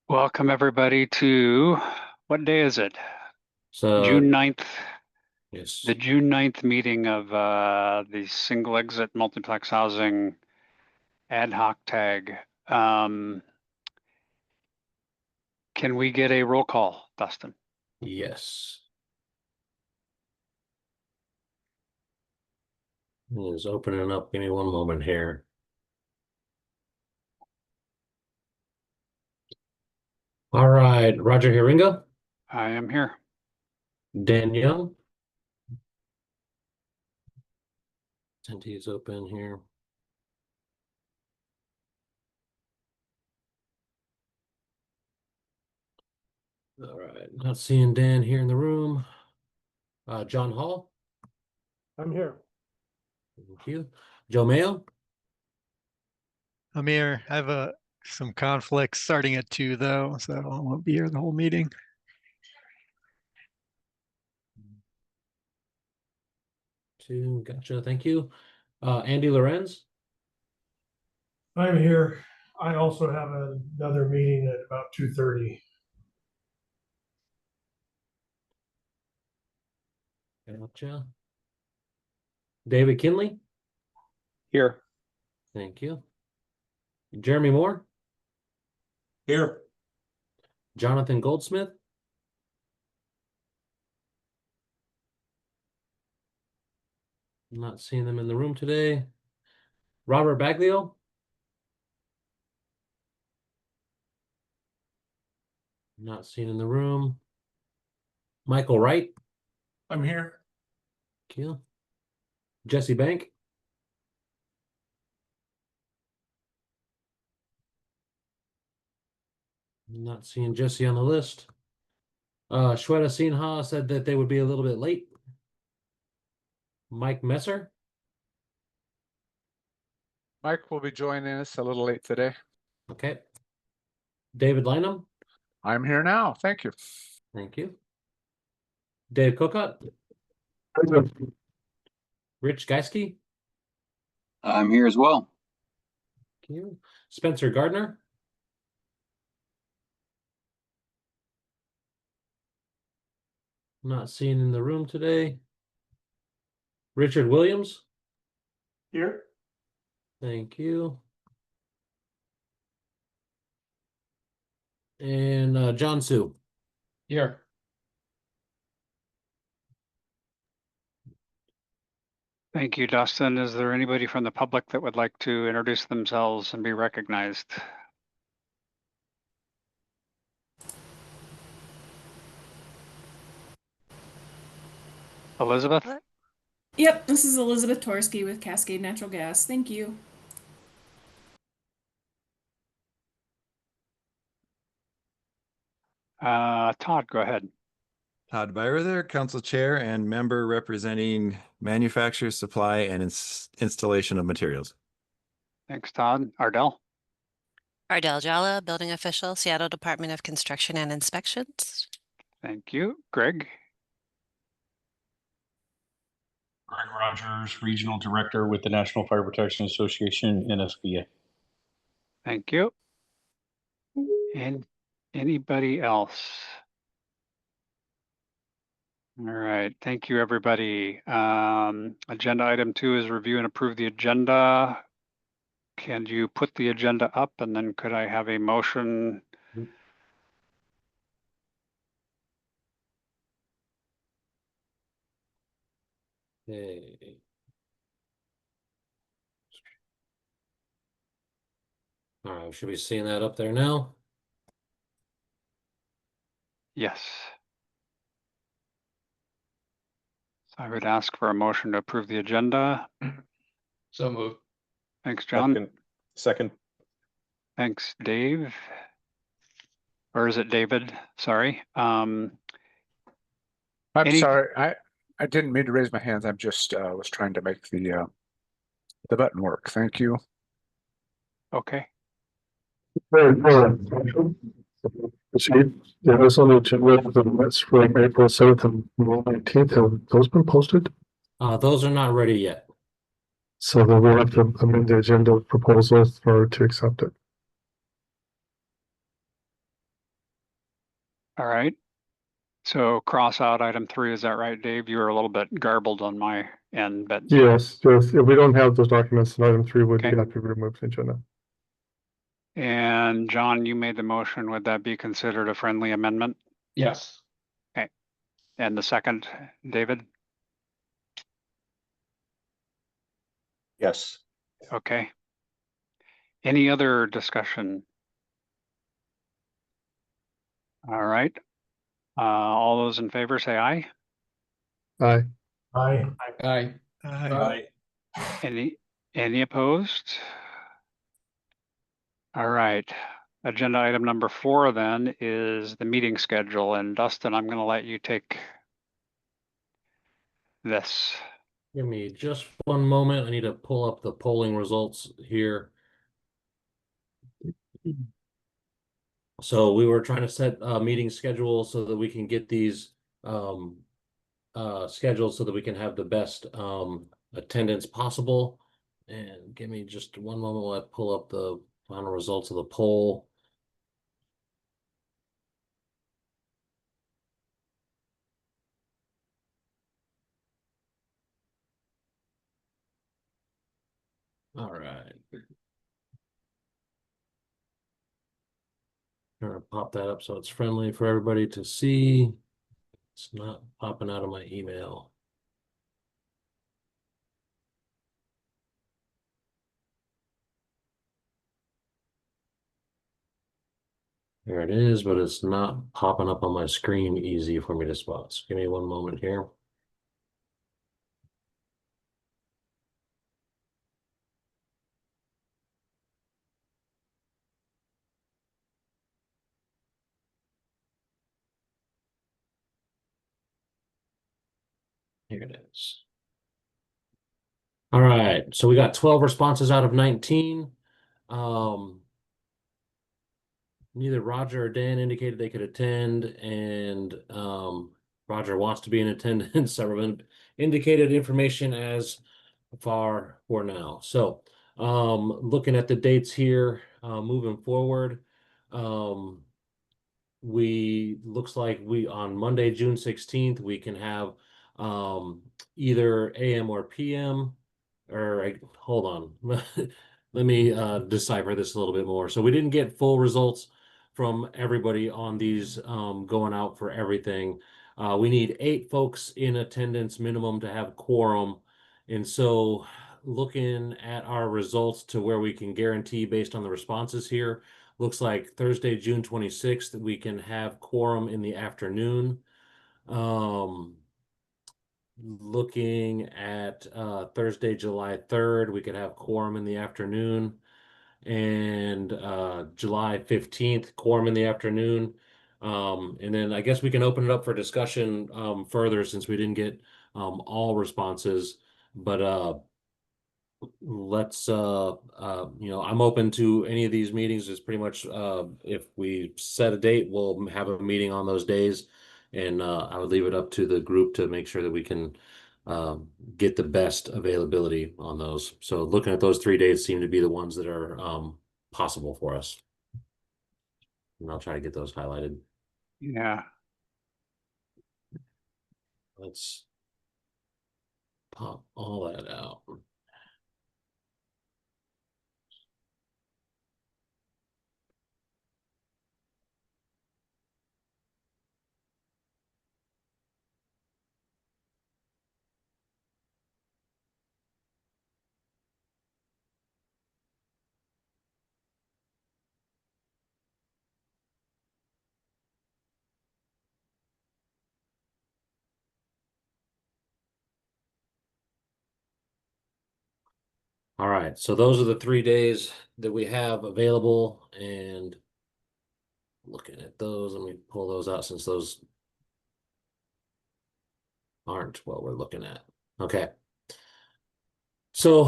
Welcome everybody to, what day is it? So June 9th, yes, the June 9th meeting of the single exit multiplex housing ad hoc tag. Can we get a roll call, Dustin? yes. It is opening up. Give me one moment here. All right, Roger Hiringa, I am here. Danielle. Attendee is open here. All right, not seeing Dan here in the room. John Hall. I'm here. Thank you. Joe Mayo. I'm here. I have some conflicts starting at 2 though, so I won't be here the whole meeting. Two, gotcha. Thank you. Andy Lorenz. I'm here. I also have another meeting at about 2:30. Gotcha. David Kinley. Here. Thank you. Jeremy Moore. Here. Jonathan Goldsmith. I'm not seeing them in the room today. Robert Baglio. Not seen in the room. Michael Wright. I'm here. Thank you. Jesse Bank. Not seeing Jesse on the list. Shweta Sinha said that they would be a little bit late. Mike Messer. Mike will be joining us a little late today. Okay. David Lynham. I'm here now. Thank you. Thank you. Dave Cocott. Rich Geisky. I'm here as well. Thank you. Spencer Gardner. Not seen in the room today. Richard Williams. Here. Thank you. And John Sue. Here. Thank you, Dustin. Is there anybody from the public that would like to introduce themselves and be recognized? Elizabeth? Yep, this is Elizabeth Torsky with Cascade Natural Gas. Thank you. Todd, go ahead. Todd Byrather, Council Chair and member representing manufacture, supply, and installation of materials. Thanks, Todd. Ardell? Ardell Jalla, Building Official, Seattle Department of Construction and Inspections. Thank you. Greg? Greg Rogers, Regional Director with the National Fire Protection Association, NFPA. Thank you. And anybody else? All right, thank you, everybody. Agenda item 2 is review and approve the agenda. Can you put the agenda up, and then could I have a motion? Okay. All right, should be seeing that up there now. Yes. So I would ask for a motion to approve the agenda. So moved. Thanks, John. Second. Thanks, Dave. Or is it David? Sorry. I'm sorry. I didn't mean to raise my hands. I'm just was trying to make the button work. Thank you. Okay. Proceed. Yeah, this on the agenda for the minutes for April 7th and May 19th. Have those been posted? Those are not ready yet. So then we'll have to amend the agenda proposal for to accept it. All right. So cross out item 3, is that right, Dave? You were a little bit garbled on my end, but Yes, if we don't have those documents, then item 3 would Okay. have to be removed from the agenda. and John, you made the motion. Would that be considered a friendly amendment? Yes. And the second, David? Yes. Okay. Any other discussion? All right. All those in favor say aye. Aye. Aye. Aye. Aye. Any opposed? All right. Agenda item number 4 then is the meeting schedule. And Dustin, I'm going to let you take this. Give me just one moment. I need to pull up the polling results here. So we were trying to set a meeting schedule so that we can get these scheduled so that we can have the best attendance possible. And give me just one moment while I pull up the final results of the poll. All right. I'm gonna pop that up so it's friendly for everybody to see. It's not popping out of my email. There it is, but it's not popping up on my screen easy for me to spot. So give me one moment here. Here it is. All right, so we got 12 responses out of 19. Neither Roger or Dan indicated they could attend, and Roger wants to be in attendance. Several indicated information as far for now. So looking at the dates here, moving forward, we looks like we on Monday, June 16th, we can have either AM or PM, or hold on. Let me decipher this a little bit more. So we didn't get full results from everybody on these going out for everything. We need 8 folks in attendance minimum to have quorum. And so looking at our results to where we can guarantee based on the responses here, looks like Thursday, June 26th, we can have quorum in the afternoon. Looking at Thursday, July 3rd, we could have quorum in the afternoon. And July 15th, quorum in the afternoon. And then I guess we can open it up for discussion further since we didn't get all responses. But let's I'm open to any of these meetings. It's pretty much if we set a date, we'll have a meeting on those days. And I would leave it up to the group to make sure that we can get the best availability on those. So looking at those 3 dates seem to be the ones that are possible for us. And I'll try to get those highlighted. Yeah. Let's pop all that out. All right, so those are the 3 days that we have available, and looking at those, let me pull those out since those aren't what we're looking at. Okay. So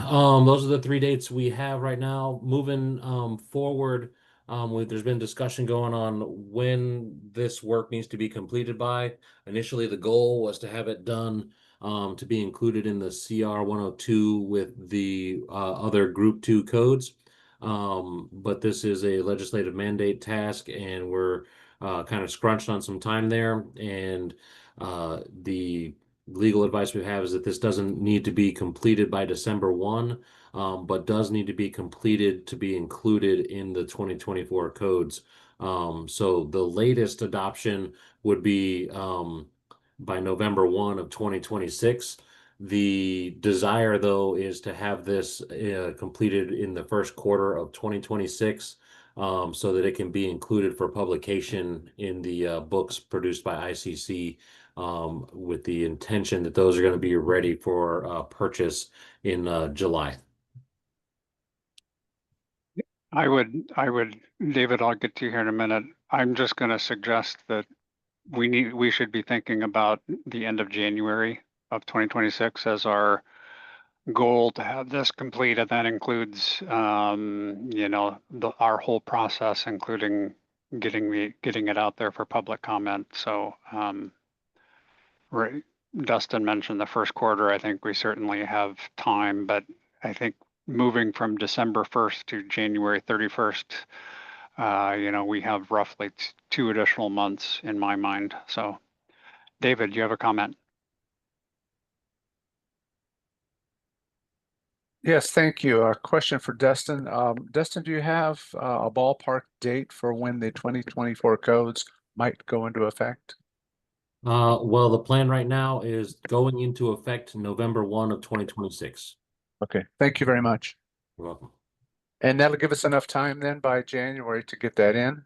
those are the 3 dates we have right now. Moving forward, there's been discussion going on when this work needs to be completed by. Initially, the goal was to have it done to be included in the CR 102 with the other Group 2 codes. But this is a legislative mandate task, and we're kind of scrunched on some time there, and the legal advice we have is that this doesn't need to be completed by December 1, but does need to be completed to be included in the 2024 codes. So the latest adoption would be by November 1 of 2026. The desire, though, is to have this completed in the first quarter of 2026, so that it can be included for publication in the books produced by ICC, with the intention that those are going to be ready for purchase in July. David, I'll get to you here in a minute. I'm just going to suggest that we should be thinking about the end of January of 2026 as our goal to have this complete, and that includes, you know, our whole process, including getting it out there for public comment. So, Dustin mentioned the first quarter. I think we certainly have time, but I think moving from December 1st to January 31st, you know, we have roughly 2 additional months in my mind. So, David, you have a comment? Yes, thank you. A question for Dustin. Dustin, do you have a ballpark date for when the 2024 codes might go into effect? Well, the plan right now is going into effect November 1 of 2026. Okay, thank you very much. You're welcome. And that'll give us enough time then by January to get that in?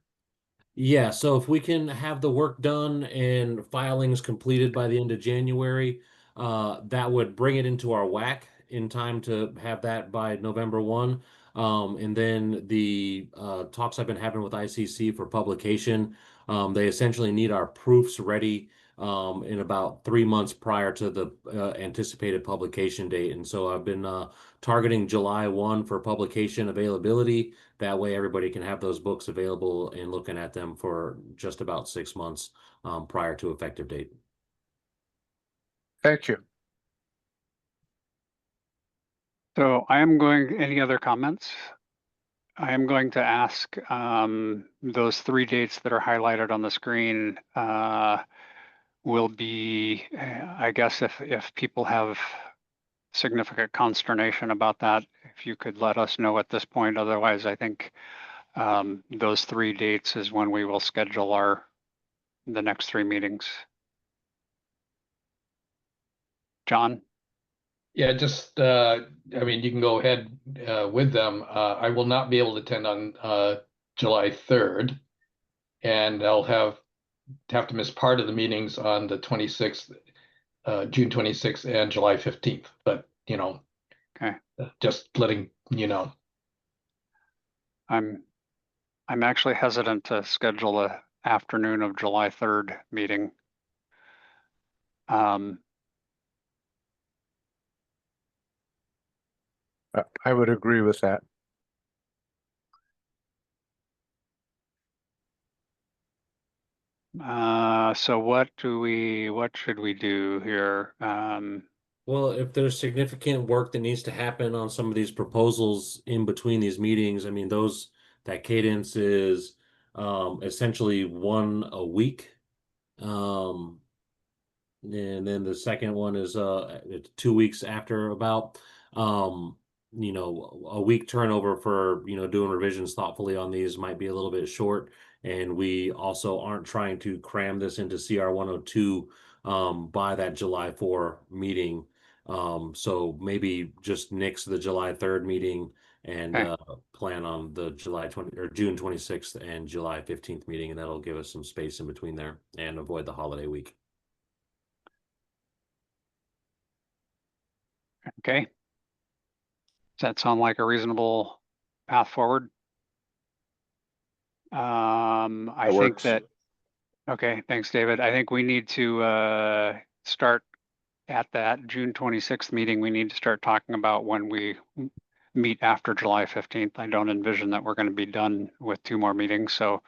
Yeah, so if we can have the work done and filings completed by the end of January, that would bring it into our WAC in time to have that by November 1. And then the talks I've been having with ICC for publication, they essentially need our proofs ready in about 3 months prior to the anticipated publication date. And so I've been targeting July 1 for publication availability. That way everybody can have those books available and looking at them for just about 6 months prior to effective date. Thank you. So any other comments? I am going to ask those 3 dates that are highlighted on the screen will be, I guess if people have significant consternation about that, if you could let us know at this point. Otherwise, I think those 3 dates is when we will schedule the next 3 meetings. John? Yeah, just, I mean, you can go ahead with them. I will not be able to attend on July 3rd, and I'll have to miss part of the meetings on the 26th, June 26th and July 15th. But, you know, okay, just letting you know. I'm actually hesitant to schedule a afternoon of July 3rd meeting. I would agree with that. So what should we do here? Well, if there's significant work that needs to happen on some of these proposals in between these meetings, I mean, that cadence is essentially 1 a week. And then the second one is 2 weeks after about. You know, a week turnover for, you know, doing revisions thoughtfully on these might be a little bit short. And we also aren't trying to cram this into CR 102 by that July 4 meeting. So maybe just nix the July 3rd meeting and Okay. plan on the July 20 or June 26th and July 15th meeting, and that'll give us some space in between there and avoid the holiday week. Okay. Does that sound like a reasonable path forward? I think that, okay, thanks, David. I think we need to start at that June 26th meeting. We need to start talking about when we meet after July 15th. I don't envision that we're going to be done with 2 more meetings. So,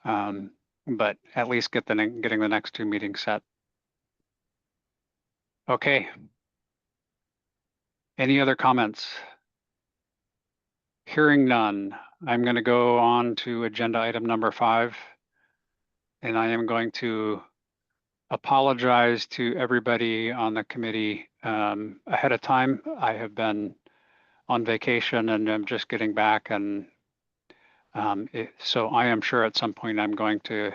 but at least getting the next 2 meetings set. Okay. Any other comments? Hearing none, I'm going to go on to agenda item number 5. and I am going to apologize to everybody on the committee ahead of time. I have been on vacation and I'm just getting back, and so I am sure at some point I'm going to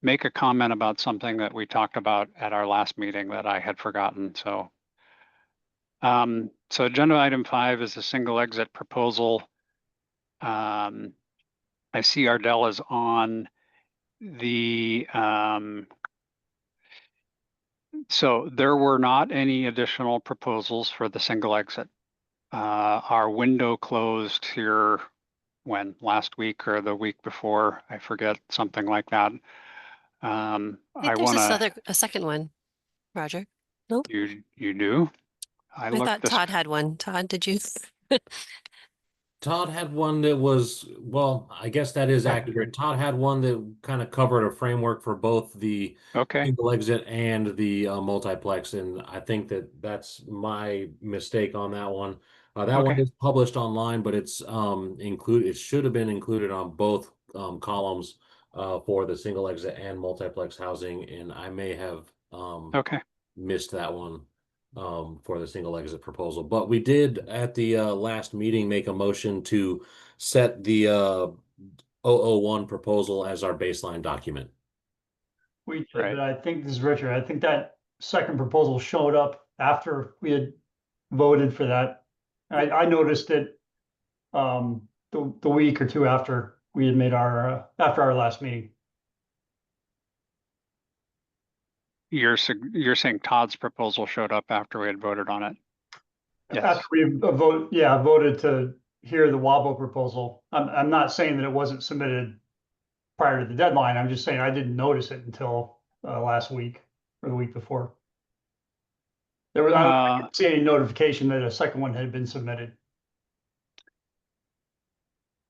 make a comment about something that we talked about at our last meeting that I had forgotten. So agenda item 5 is a single exit proposal. I see Ardell is on the, so there were not any additional proposals for the single exit. Our window closed here when, last week or the week before, I forget, something like that. I think I there's wanna, a second one, Roger. Nope. you do? I I looked thought this, Todd had one. Todd, did you? Todd had one that was, well, I guess that is accurate. Todd had one that kind of covered a framework for both the okay, single exit and the multiplex, and I think that that's my mistake on that one. That one okay, is published online, but it's included. It should have been included on both columns for the single exit and multiplex housing, and I may have okay. missed that one for the single exit proposal. But we did at the last meeting make a motion to set the 001 proposal as our baseline document. We did, Right. but I think, this is Richard, I think that second proposal showed up after we had voted for that. I noticed it the week or two after we had made our after our last meeting. You're saying Todd's proposal showed up after we had voted on it? Yes. After we voted to hear the WABO proposal. I'm not saying that it wasn't submitted prior to the deadline. I'm just saying I didn't notice it until last week or the week before. I didn't see any notification that a second one had been submitted.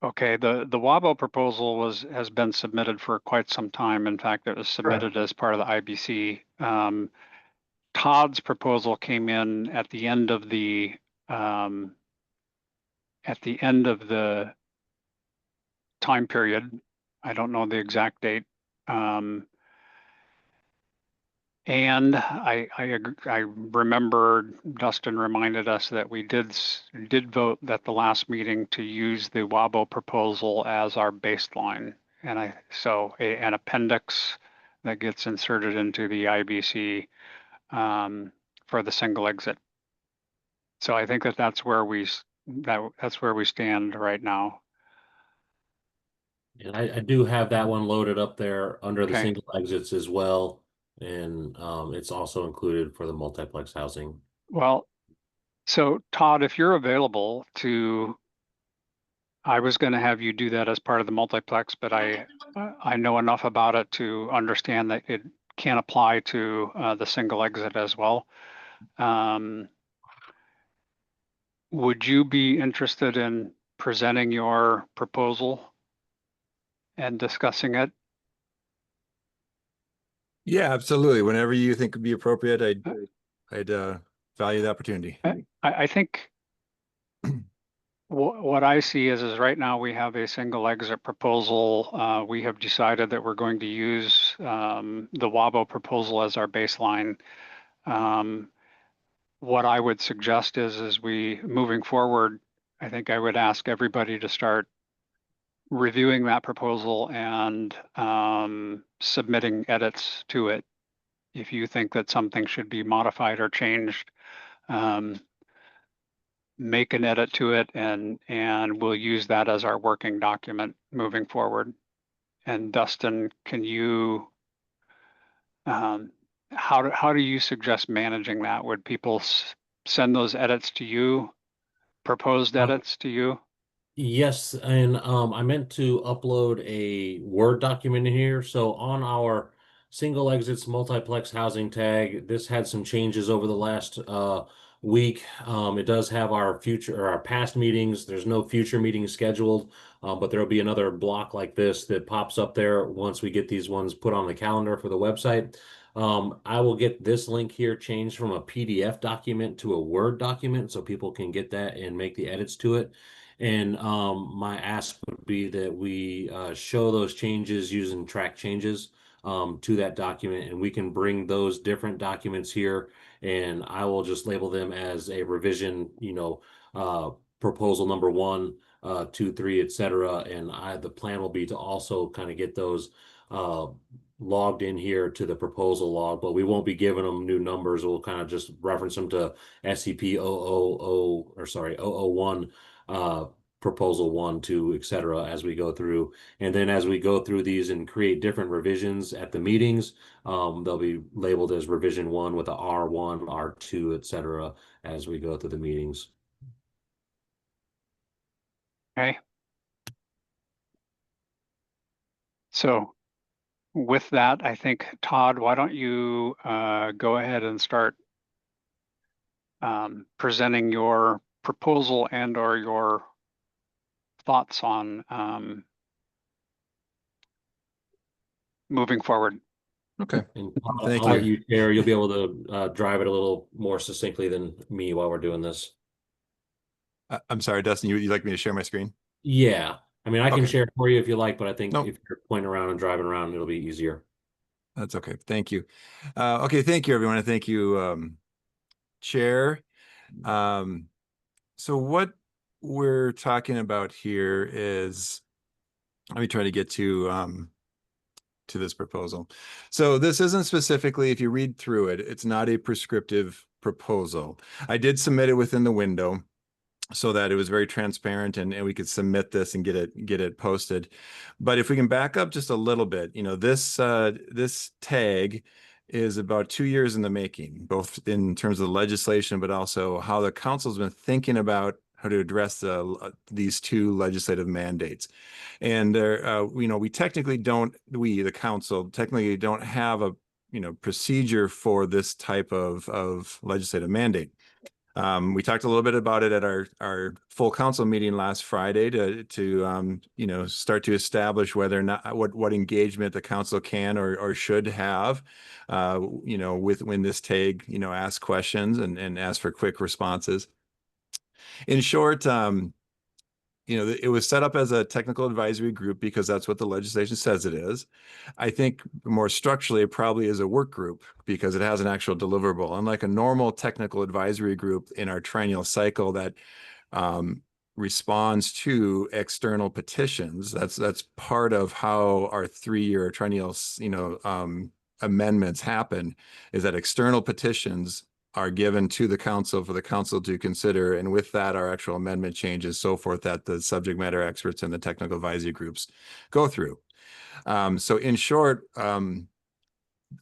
Okay, the WABO proposal has been submitted for quite some time. In fact, it was submitted as part of the IBC. Todd's proposal came in at the end of the time period. I don't know the exact date. And I remember Dustin reminded us that we did vote at the last meeting to use the WABO proposal as our baseline. And so an appendix that gets inserted into the IBC for the single exit. So I think that's where we stand right now. And I do have that one loaded up there under the Okay. single exits as well. And it's also included for the multiplex housing. Well, so Todd, if you're available to, I was going to have you do that as part of the multiplex, but I know enough about it to understand that it can apply to the single exit as well. Would you be interested in presenting your proposal and discussing it? Yeah, absolutely. Whenever you think would be appropriate, I'd value the opportunity. I think what I see is right now we have a single exit proposal. We have decided that we're going to use the WABO proposal as our baseline. What I would suggest is we, moving forward, I think I would ask everybody to start reviewing that proposal and submitting edits to it. If you think that something should be modified or changed, make an edit to it and we'll use that as our working document moving forward. And Dustin, can you, how do you suggest managing that? Would people send those edits to you, proposed edits to you? Yes, and I meant to upload a Word document in here. So on our single exits multiplex housing tag, this had some changes over the last week. It does have our future or our past meetings. There's no future meetings scheduled, but there'll be another block like this that pops up there once we get these ones put on the calendar for the website. I will get this link here changed from a PDF document to a Word document so people can get that and make the edits to it. And my ask would be that we show those changes using track changes to that document, and we can bring those different documents here, and I will just label them as a revision, proposal number 1, 2, 3, etc. And the plan will be to also kind of get those logged in here to the proposal log, but we won't be giving them new numbers. We'll kind of just reference them to SCP 001, proposal 1, 2, etc. as we go through. And then as we go through these and create different revisions at the meetings, they'll be labeled as revision 1 with a R1, R2, etc. as we go through the meetings. Okay. So with that, I think, Todd, why don't you go ahead and start presenting your proposal and or your thoughts on moving forward. Okay. And Thank I'll let you. you share. You'll be able to drive it a little more succinctly than me while we're doing this. I'm sorry, Dustin, you'd like me to share my screen? Yeah. I mean, I can Okay. share it for you if you like, but I think Nope. if you're pointing around and driving around, it'll be easier. That's okay. Thank you. Okay, thank you, everyone, and thank you, Chair. So what we're talking about here is, let me try to get to this proposal. So this isn't specifically, if you read through it, it's not a prescriptive proposal. I did submit it within the window so that it was very transparent and we could submit this and get it posted. But if we can back up just a little bit, this tag is about 2 years in the making, both in terms of the legislation, but also how the council's been thinking about how to address these 2 legislative mandates. And we technically don't, the council technically don't have a procedure for this type of legislative mandate. We talked a little bit about it at our full council meeting last Friday to start to establish whether or not what engagement the council can or should have when this tag asks questions and asks for quick responses. In short, it was set up as a technical advisory group because that's what the legislation says it is. I think more structurally, it probably is a work group because it has an actual deliverable. Unlike a normal technical advisory group in our triennial cycle that responds to external petitions, that's part of how our 3-year triennial amendments happen, is that external petitions are given to the council for the council to consider, and with that our actual amendment changes, so forth, that the subject matter experts and the technical advisory groups go through. So in short,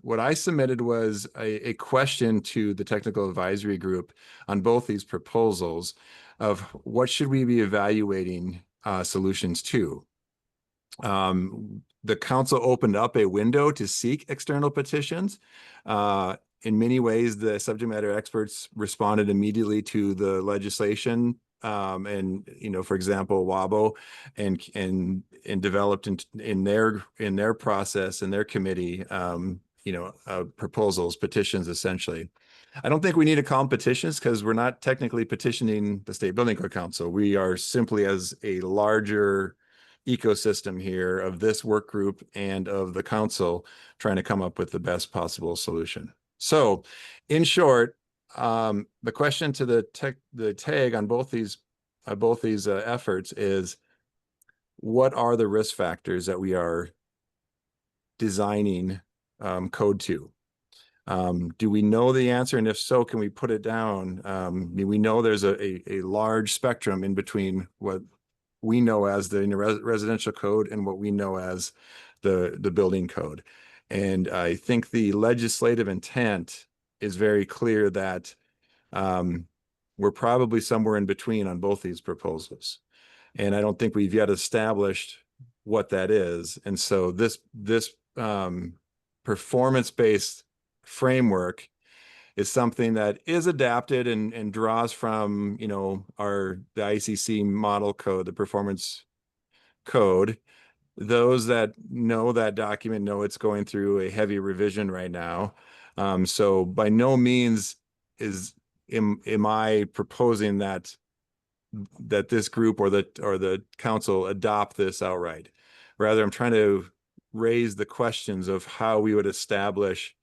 what I submitted was a question to the technical advisory group on both these proposals of what should we be evaluating solutions to. The council opened up a window to seek external petitions. In many ways, the subject matter experts responded immediately to the legislation, and for example, WABO, and developed in their process, in their committee, proposals, petitions, essentially. I don't think we need to call them petitions because we're not technically petitioning the State Building Code Council. We are simply, as a larger ecosystem here of this work group and of the council, trying to come up with the best possible solution. So in short, the question to the tag on both these efforts is, what are the risk factors that we are designing code to? Do we know the answer? And if so, can we put it down? We know there's a large spectrum in between what we know as the residential code and what we know as the building code. And I think the legislative intent is very clear that we're probably somewhere in between on both these proposals. And I don't think we've yet established what that is. And so this performance-based framework is something that is adapted and draws from, the ICC model code, the performance code. Those that know that document know it's going through a heavy revision right now. So by no means am I proposing that this group or the council adopt this outright. Rather, I'm trying to raised the questions of how we would establish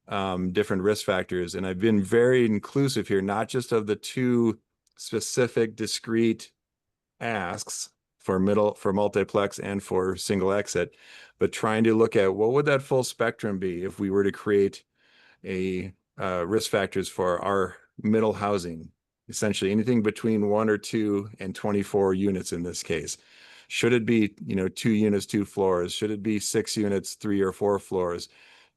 different risk factors. And I've been very inclusive here, not just of the two specific discrete asks for multiplex and for single exit, but trying to look at what would that full spectrum be if we were to create a risk factors for our middle housing, essentially anything between 1 or 2 and 24 units in this case. Should it be, 2 units, 2 floors? Should it be 6 units, 3 or 4 floors?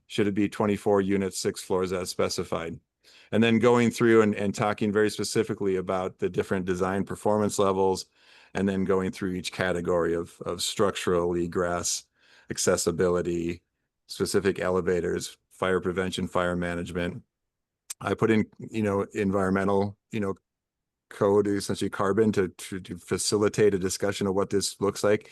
Should it be 24 units, 6 floors as specified? And then going through and talking very specifically about the different design performance levels, and then going through each category of structural, egress, accessibility, specific elevators, fire prevention, fire management. I put in, environmental, code, essentially carbon, to facilitate a discussion of what this looks like.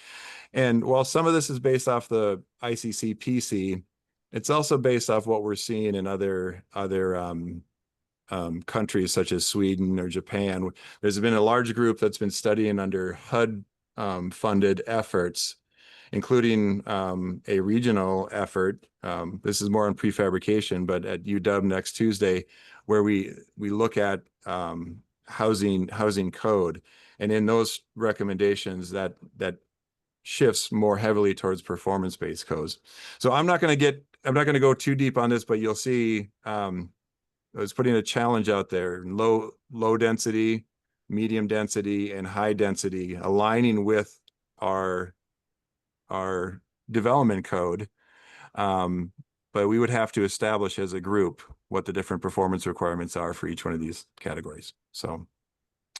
And while some of this is based off the ICC PC, it's also based off what we're seeing in other countries such as Sweden or Japan. There's been a large group that's been studying under HUD funded efforts, including a regional effort. This is more on prefabrication, but at UW next Tuesday, where we look at housing code, and in those recommendations that shifts more heavily towards performance-based codes. So I'm not going to go too deep on this, but you'll see I was putting a challenge out there: low density, medium density, and high density, aligning with our development code. But we would have to establish as a group what the different performance requirements are for each one of these categories. So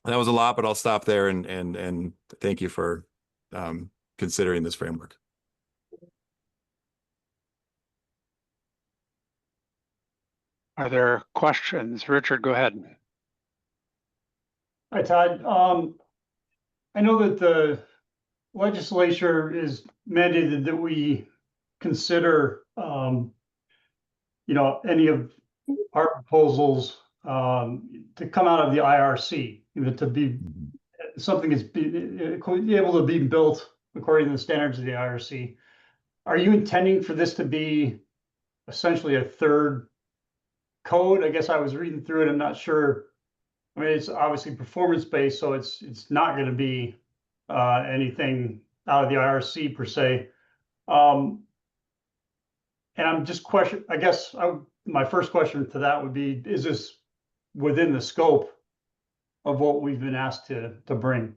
that was a lot, but I'll stop there and thank you for considering this framework. Are there questions? Richard, go ahead. Hi, Todd. I know that the legislature is mandated that we consider, any of our proposals to come out of the IRC, to be something that's able to be built according to the standards of the IRC. Are you intending for this to be essentially a third code? I guess I was reading through it. I'm not sure. I mean, it's obviously performance-based, so it's not going to be anything out of the IRC per se. And I'm just my first question to that would be, is this within the scope of what we've been asked to bring?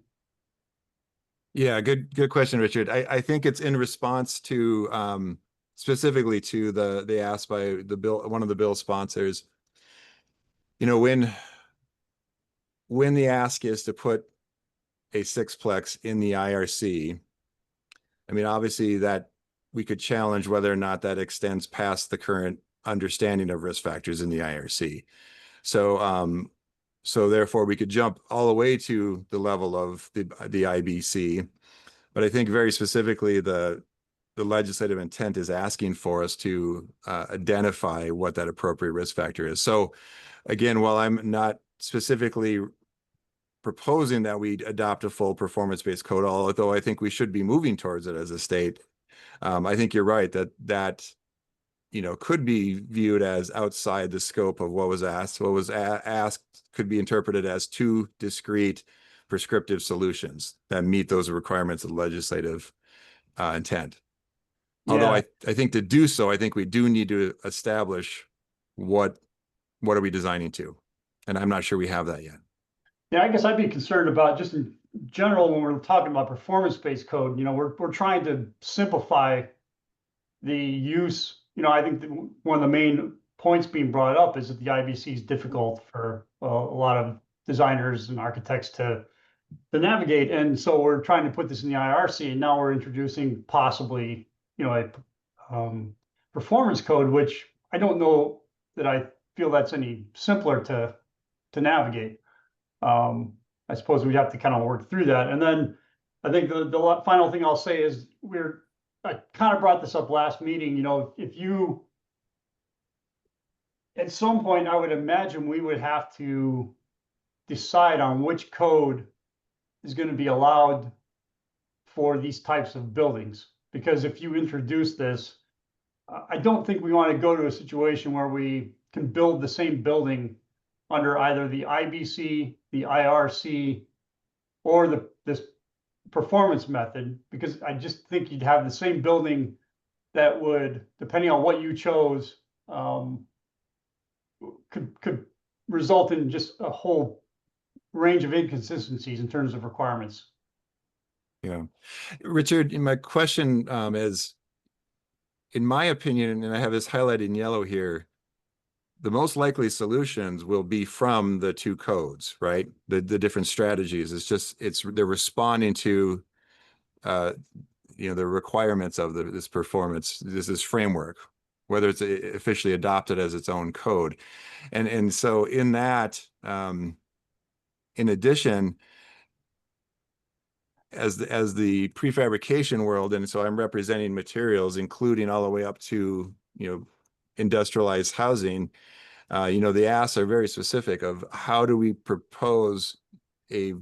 Yeah, good question, Richard. I think it's in response to specifically to the ask by one of the bill sponsors. When the ask is to put a sixplex in the IRC, I mean, obviously that we could challenge whether or not that extends past the current understanding of risk factors in the IRC. So therefore we could jump all the way to the level of the IBC. But I think very specifically the legislative intent is asking for us to identify what that appropriate risk factor is. So again, while I'm not specifically proposing that we adopt a full performance-based code, although I think we should be moving towards it as a state, I think you're right that could be viewed as outside the scope of what was asked. What was asked could be interpreted as two discrete prescriptive solutions that meet those requirements of legislative intent. Yeah. Although I think to do so, I think we do need to establish what are we designing to, and I'm not sure we have that yet. Yeah, I guess I'd be concerned about, just in general, when we're talking about performance-based code, we're trying to simplify the use. I think one of the main points being brought up is that the IBC is difficult for a lot of designers and architects to navigate. And so we're trying to put this in the IRC, and now we're introducing possibly, a performance code, which I don't know that I feel that's any simpler to navigate. I suppose we'd have to kind of work through that. And then I think the final thing I'll say is I kind of brought this up last meeting, if you, at some point, I would imagine we would have to decide on which code is going to be allowed for these types of buildings. Because if you introduce this, I don't think we want to go to a situation where we can build the same building under either the IBC, the IRC, or this performance method, because I just think you'd have the same building that would, depending on what you chose, could result in just a whole range of inconsistencies in terms of requirements. Yeah. Richard, my question is, in my opinion, and I have this highlighted in yellow here, the most likely solutions will be from the two codes, right? The different strategies. They're responding to the requirements of this performance, this framework, whether it's officially adopted as its own code. And so in that, in addition, as the prefabrication world, and so I'm representing materials, including all the way up to, industrialized housing, the asks are very specific of how do we propose a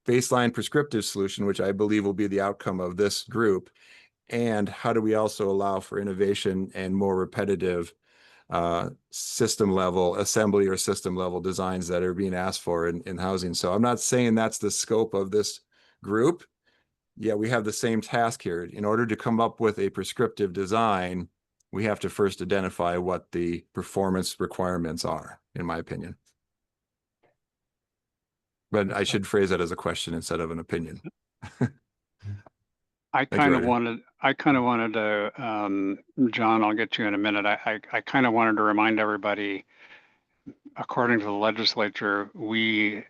baseline prescriptive solution, which I believe will be the outcome of this group, and how do we also allow for innovation and more repetitive system level assembly or system level designs that are being asked for in housing. So I'm not saying that's the scope of this group. Yeah, we have the same task here. In order to come up with a prescriptive design, we have to first identify what the performance requirements are, in my opinion. But I should phrase that as a question instead of an opinion. I kind of wanted to, John, I'll get you in a minute. I kind of wanted to remind everybody, according to the legislature, we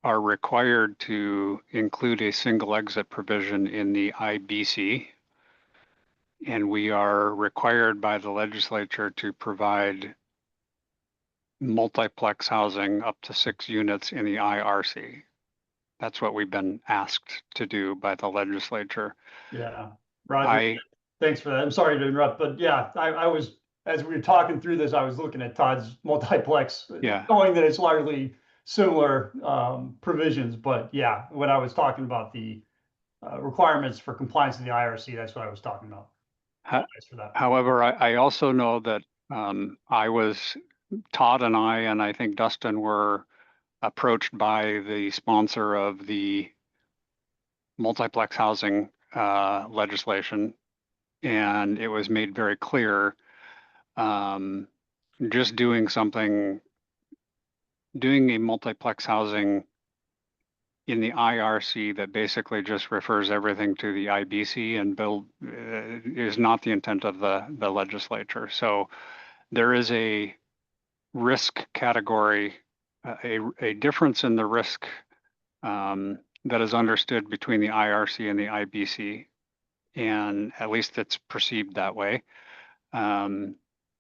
are required to include a single exit provision in the IBC. And we are required by the legislature to provide multiplex housing up to 6 units in the IRC. That's what we've been asked to do by the legislature. Yeah, Roger, thanks for that. I'm sorry to interrupt, but yeah, I was, as we were talking through this, I was looking at Todd's multiplex, knowing that it's largely similar provisions, but yeah, when I was talking about the requirements for compliance in the IRC, that's what I was talking about. Thanks for that. However, I also know that Todd and I think Dustin were approached by the sponsor of the multiplex housing legislation, and it was made very clear just doing a multiplex housing in the IRC that basically just refers everything to the IBC and build is not the intent of the legislature. So there is a risk category, a difference in the risk that is understood between the IRC and the IBC, and at least it's perceived that way.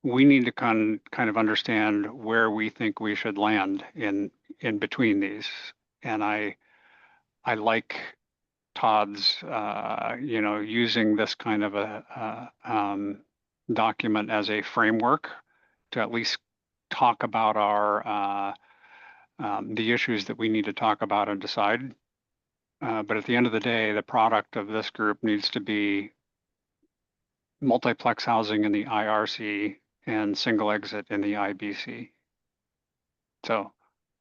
We need to kind of understand where we think we should land in between these, and I like Todd's using this kind of a document as a framework to at least talk about our the issues that we need to talk about and decide. But at the end of the day, the product of this group needs to be multiplex housing in the IRC and single exit in the IBC. So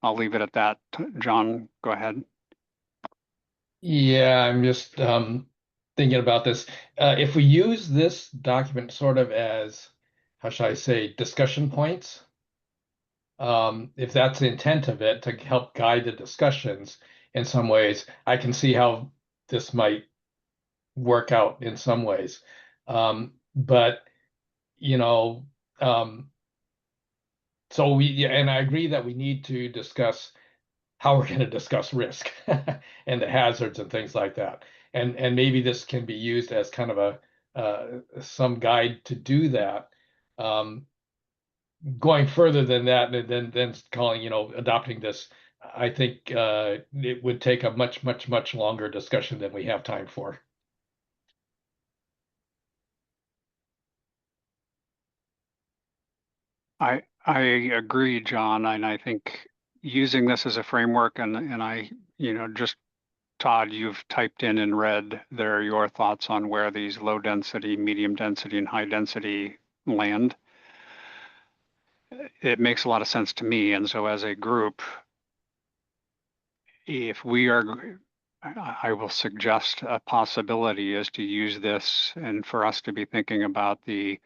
I'll leave it at that. John, go ahead. Yeah, I'm just thinking about this. If we use this document sort of as, how should I say, discussion points, if that's the intent of it, to help guide the discussions in some ways, I can see how this might work out in some ways. But, so and I agree that we need to discuss how we're going to discuss risk and the hazards and things like that. And maybe this can be used as kind of some guide to do that. Going further than that, and then calling, adopting this, I think it would take a much longer discussion than we have time for. I agree, John, and I think using this as a framework, and I just Todd, you've typed in red there your thoughts on where these low density, medium density, and high density land. It makes a lot of sense to me. And so as a group, if we are, I will suggest a possibility is to use this and for us to be thinking about the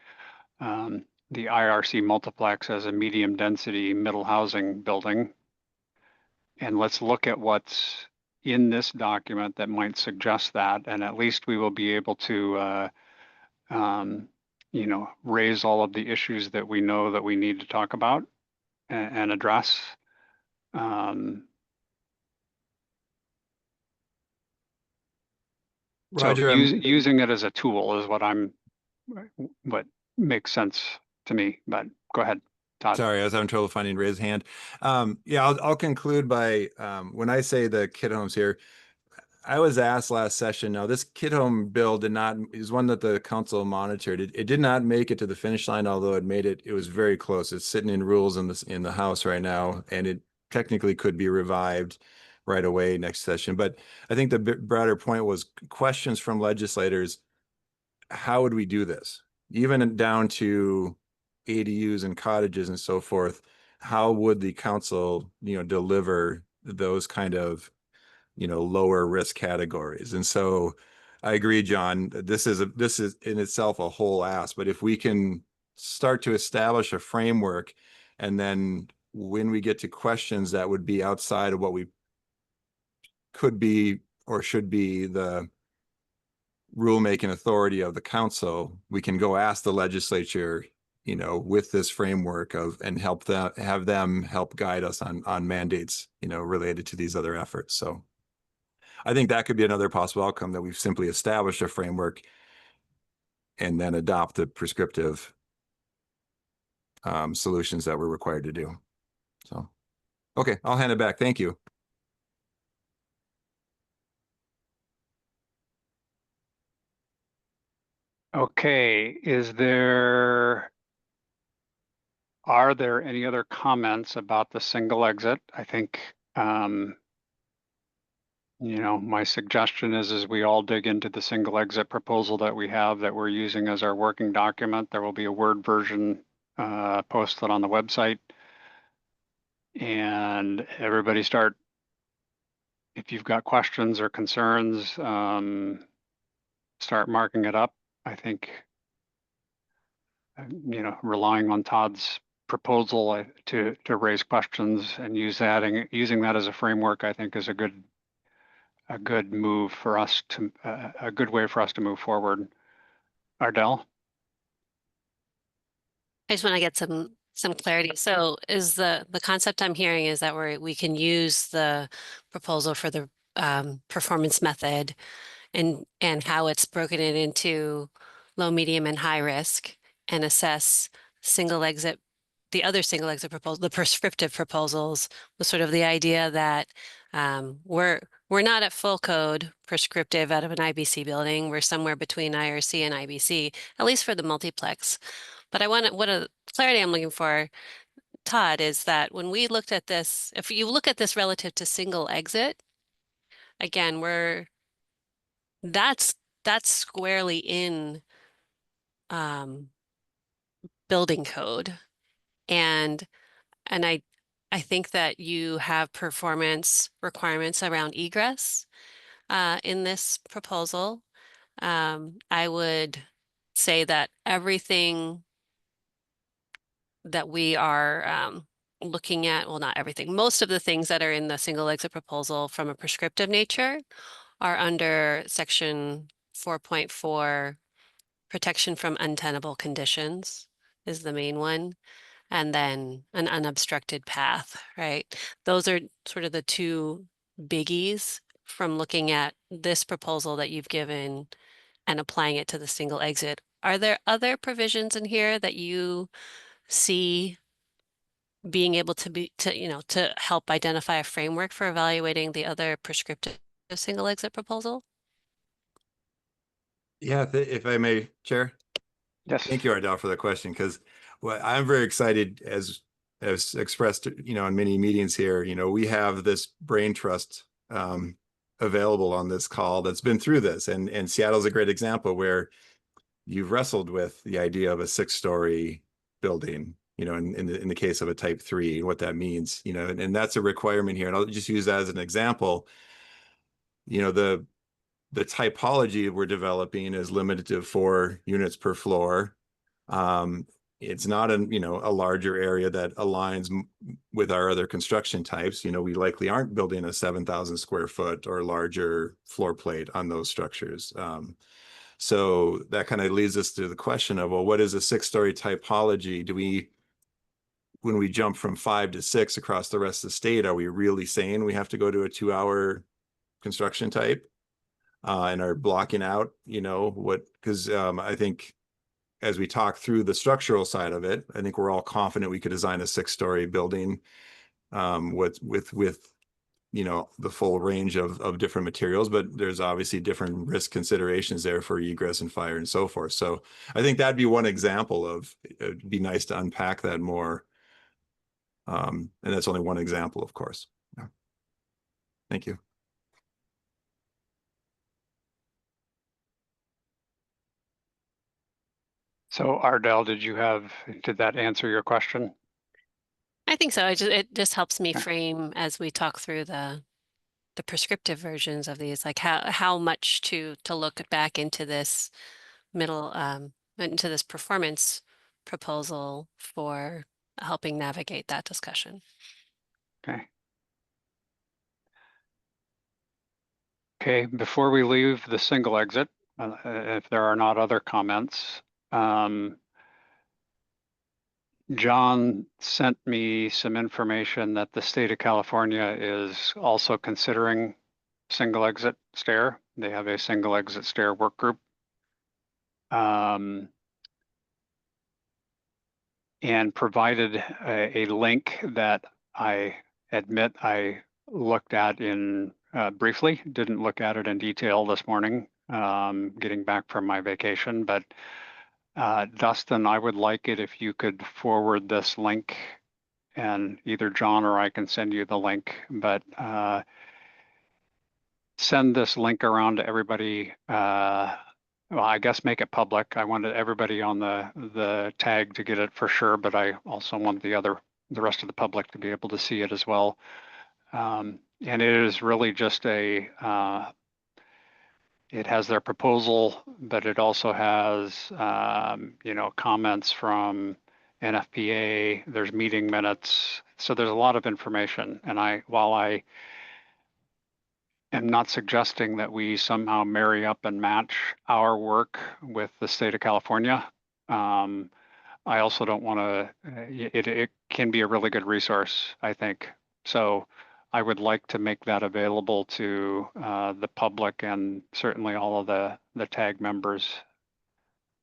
IRC multiplex as a medium density middle housing building. And let's look at what's in this document that might suggest that, and at least we will be able to, you know, raise all of the issues that we know that we need to talk about and address. Roger, so using it as a tool is what makes sense to me. But go ahead, Todd. sorry, I was having trouble finding raised hand. Yeah, I'll conclude by when I say the kid homes here, I was asked last session. Now, this kid home bill is one that the council monitored. It did not make it to the finish line, although it made it. It was very close. It's sitting in rules in the House right now, and it technically could be revived right away next session. But I think the broader point was questions from legislators. How would we do this? Even down to ADUs and cottages and so forth. How would the council, deliver those kind of, lower risk categories? And so I agree, John, this is in itself a whole ask, but if we can start to establish a framework, and then when we get to questions that would be outside of what we could be or should be the rulemaking authority of the council, we can go ask the legislature, with this framework and have them help guide us on mandates, related to these other efforts. So I think that could be another possible outcome, that we've simply established a framework and then adopt the prescriptive solutions that we're required to do. So, okay, I'll hand it back. Thank you. Okay, are there any other comments about the single exit? I think, my suggestion is we all dig into the single exit proposal that we have that we're using as our working document. There will be a Word version posted on the website. And everybody if you've got questions or concerns, start marking it up. I think, relying on Todd's proposal to raise questions and using that as a framework, I think is a good move for us to a good way for us to move forward. Ardell? I just want to get some clarity. So is the concept I'm hearing is that we can use the proposal for the performance method and how it's broken it into low, medium, and high risk, and assess the other single exit proposal, the prescriptive proposals, was sort of the idea that we're not at full code prescriptive out of an IBC building. We're somewhere between IRC and IBC, at least for the multiplex. But what a clarity I'm looking for, Todd, is that when we looked at this, if you look at this relative to single exit, again, that's squarely in building code. And I think that you have performance requirements around egress in this proposal. I would say that everything that we are looking at, well, not everything, most of the things that are in the single exit proposal from a prescriptive nature are under section 4.4, protection from untenable conditions is the main one. And then an unobstructed path, right? Those are sort of the two biggies from looking at this proposal that you've given and applying it to the single exit. Are there other provisions in here that you see being able to help identify a framework for evaluating the other prescriptive single exit proposal? Yeah, if I may, Chair. Yes. Thank you, Ardell, for the question, because I'm very excited, as expressed, in many meetings here. We have this brain trust available on this call that's been through this, and Seattle's a great example where you've wrestled with the idea of a 6-story building, you know, in the case of a type 3, and what that means, you know, and that's a requirement here. And I'll just use that as an example. You know, the typology we're developing is limited to 4 units per floor. It's not a, you know, a larger area that aligns with our other construction types. You know, we likely aren't building a 7,000 square foot or larger floor plate on those structures. So that kind of leads us to the question of, well, what is a 6-story typology? Do we, when we jump from 5 to 6 across the rest of the state, are we really saying we have to go to a 2-hour construction type? And are blocking out, you know, what, because I think as we talk through the structural side of it, I think we're all confident we could design a 6-story building with you know, the full range of different materials, but there's obviously different risk considerations there for egress and fire and so forth. So I think that'd be one example of, it'd be nice to unpack that more. And that's only one example, of course. Yeah. Thank you. So Ardell, did that answer your question? I think so. It just helps me Okay. frame as we talk through the prescriptive versions of these, like how much to look back into this into this performance proposal for helping navigate that discussion. Okay. Okay, before we leave the single exit, if there are not other comments, John sent me some information that the state of California is also considering single exit stair. They have a single exit stair work group. And provided a link that I admit I looked at in briefly, didn't look at it in detail this morning, getting back from my vacation, but Dustin, I would like it if you could forward this link, and either John or I can send you the link, but send this link around to everybody. Well, I guess make it public. I wanted everybody on the tag to get it for sure, but I also want the rest of the public to be able to see it as well. And it is really just it has their proposal, but it also has, you know, comments from NFPA, there's meeting minutes. So there's a lot of information. And while I am not suggesting that we somehow marry up and match our work with the state of California, I also don't want to, it can be a really good resource, I think. So I would like to make that available to the public and certainly all of the TAG members.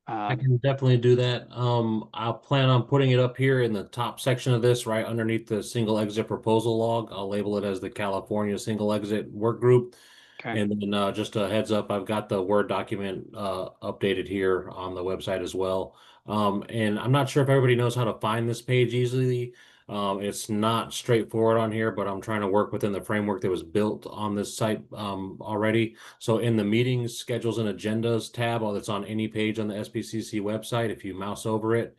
I can definitely do that. I'll plan on putting it up here in the top section of this, right underneath the single exit proposal log. I'll label it as the California single exit work group. Okay. And then just a heads up, I've got the Word document updated here on the website as well. And I'm not sure if everybody knows how to find this page easily. It's not straightforward on here, but I'm trying to work within the framework that was built on this site already. So in the meetings, schedules, and agendas tab, that's on any page on the SBCC website, if you mouse over it,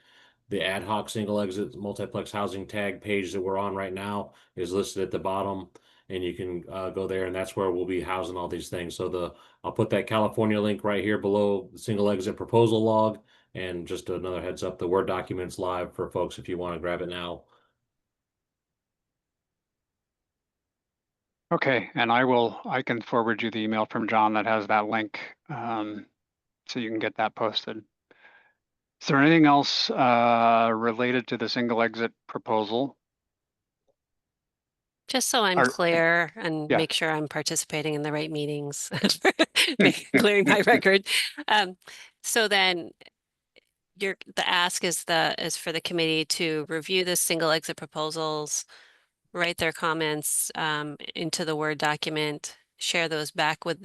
the ad hoc single exit multiplex housing tag page that we're on right now is listed at the bottom, and you can go there, and that's where we'll be housing all these things. So I'll put that California link right here below the single exit proposal log, and just another heads up, the Word document's live for folks if you want to grab it now. Okay, and I can forward you the email from John that has that link, so you can get that posted. Is there anything else related to the single exit proposal? Just so I'm clear and yeah. make sure I'm participating in the right meetings, clearing my record. So then the ask is for the committee to review the single exit proposals, write their comments into the Word document, share those back with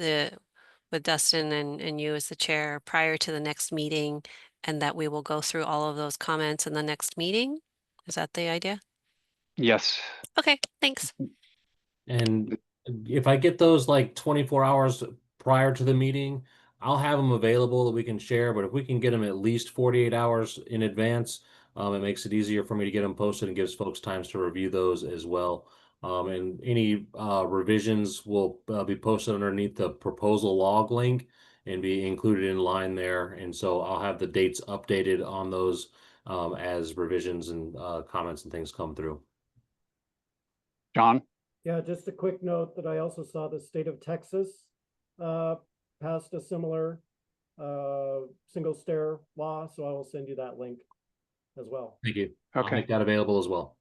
Dustin and you as the chair prior to the next meeting, and that we will go through all of those comments in the next meeting. Is that the idea? Yes. Okay, thanks. And if I get those like 24 hours prior to the meeting, I'll have them available that we can share. But if we can get them at least 48 hours in advance, it makes it easier for me to get them posted and gives folks times to review those as well. And any revisions will be posted underneath the proposal log link and be included in line there. And so I'll have the dates updated on those as revisions and comments and things come through. John? Yeah, just a quick note that I also saw the state of Texas passed a similar single stair law, so I will send you that link as well. Thank you. I'll Okay. make that available as well.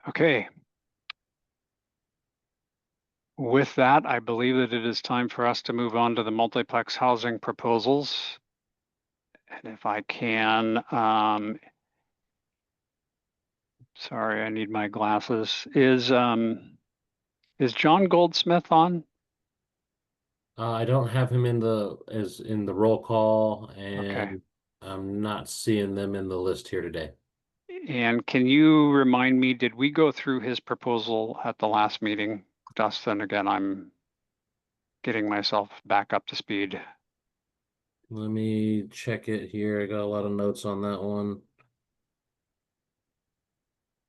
Okay. With that, I believe that it is time for us to move on to the multiplex housing proposals. And if I can, sorry, I need my glasses. Is John Goldsmith on? I don't have him in the roll call, and Okay. I'm not seeing them in the list here today. And can you remind me, did we go through his proposal at the last meeting? Dustin, again, I'm getting myself back up to speed. Let me check it here. I got a lot of notes on that one.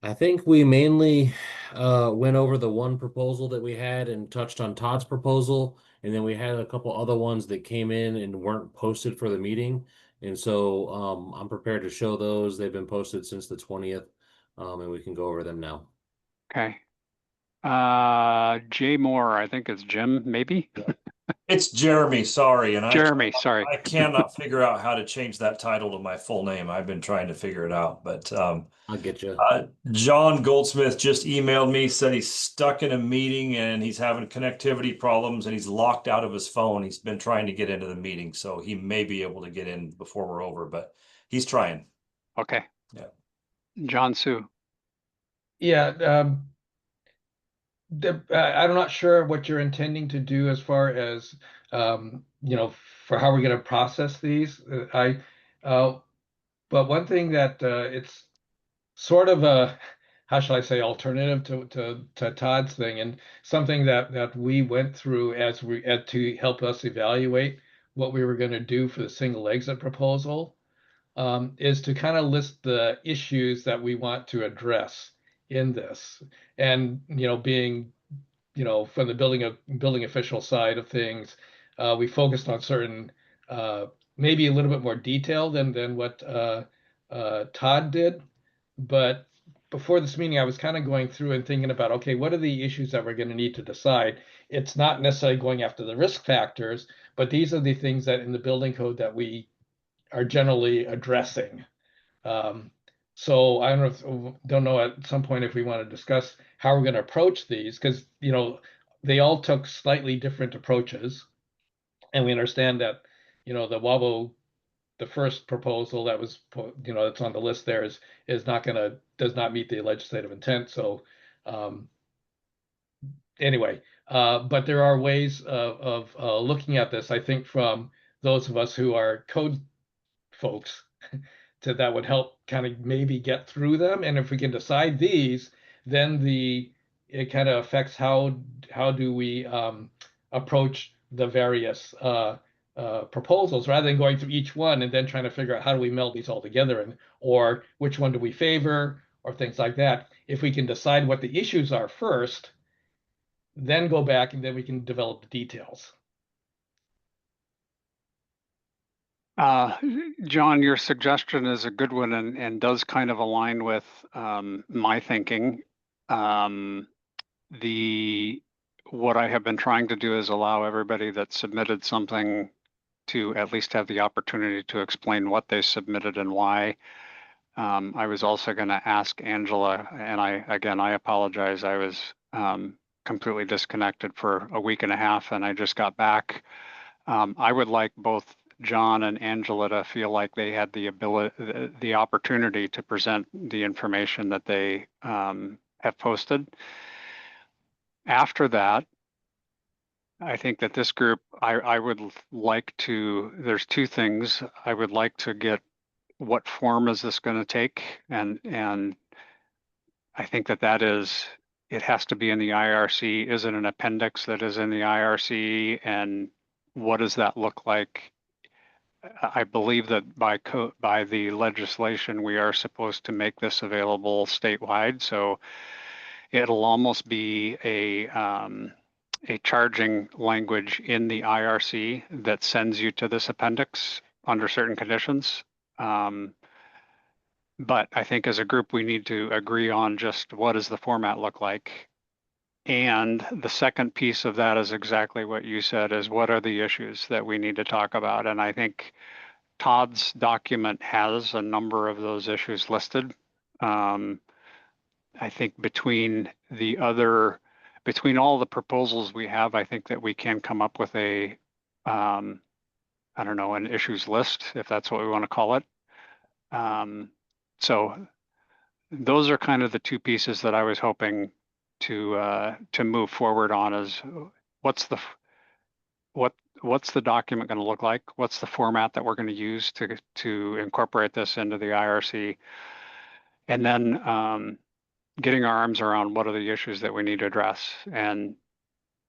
I think we mainly went over the one proposal that we had and touched on Todd's proposal, and then we had a couple other ones that came in and weren't posted for the meeting. And so I'm prepared to show those. They've been posted since the 20th, and we can go over them now. Okay. Jay Moore, I think it's Jim, maybe? It's Jeremy, sorry. And Jeremy, sorry. I cannot figure out how to change that title to my full name. I've been trying to figure it out, but I'll get you. John Goldsmith just emailed me, said he's stuck in a meeting and he's having connectivity problems and he's locked out of his phone. He's been trying to get into the meeting, so he may be able to get in before we're over, but he's trying. Okay. Yeah. John Sue. Yeah, I'm not sure what you're intending to do as far as for how we're going to process these. But one thing that it's sort of a, how shall I say, alternative to Todd's thing, and something that we went through as we had to help us evaluate what we were going to do for the single exit proposal, is to kind of list the issues that we want to address in this, and being from the building official side of things, we focused on certain, maybe a little bit more detail than what Todd did. But before this meeting, I was kind of going through and thinking about, okay, what are the issues that we're going to need to decide? It's not necessarily going after the risk factors, but these are the things that in the building code that we are generally addressing. So I don't know at some point if we want to discuss how we're going to approach these, because they all took slightly different approaches, and we understand that the first proposal that was that's on the list there does not meet the legislative intent. So anyway, but there are ways of looking at this, I think, from those of us who are code folks that would help kind of maybe get through them. And if we can decide these, then it kind of affects how do we approach the various proposals, rather than going through each one and then trying to figure out how do we meld these all together, or which one do we favor, or things like that. If we can decide what the issues are first, then go back and then we can develop the details. John, your suggestion is a good one and does kind of align with my thinking. What I have been trying to do is allow everybody that submitted something to at least have the opportunity to explain what they submitted and why. I was also going to ask Angela, and I apologize. I was completely disconnected for a week and a half, and I just got back. I would like both John and Angela to feel like they had the opportunity to present the information that they have posted. After that, I think that this group, I would like to, there's two things. I would like to get what form is this going to take, and I think that it has to be in the IRC. Is it an appendix that is in the IRC? And what does that look like? I believe that by the legislation, we are supposed to make this available statewide. So it'll almost be a charging language in the IRC that sends you to this appendix under certain conditions. But I think as a group, we need to agree on just what does the format look like. And the second piece of that is exactly what you said, is what are the issues that we need to talk about? And I think Todd's document has a number of those issues listed. I think between all the proposals we have, I think that we can come up with a, I don't know, an issues list, if that's what we want to call it. So those are kind of the two pieces that I was hoping to move forward on, is what's the document going to look like? What's the format that we're going to use to incorporate this into the IRC? And then getting our arms around what are the issues that we need to address. And,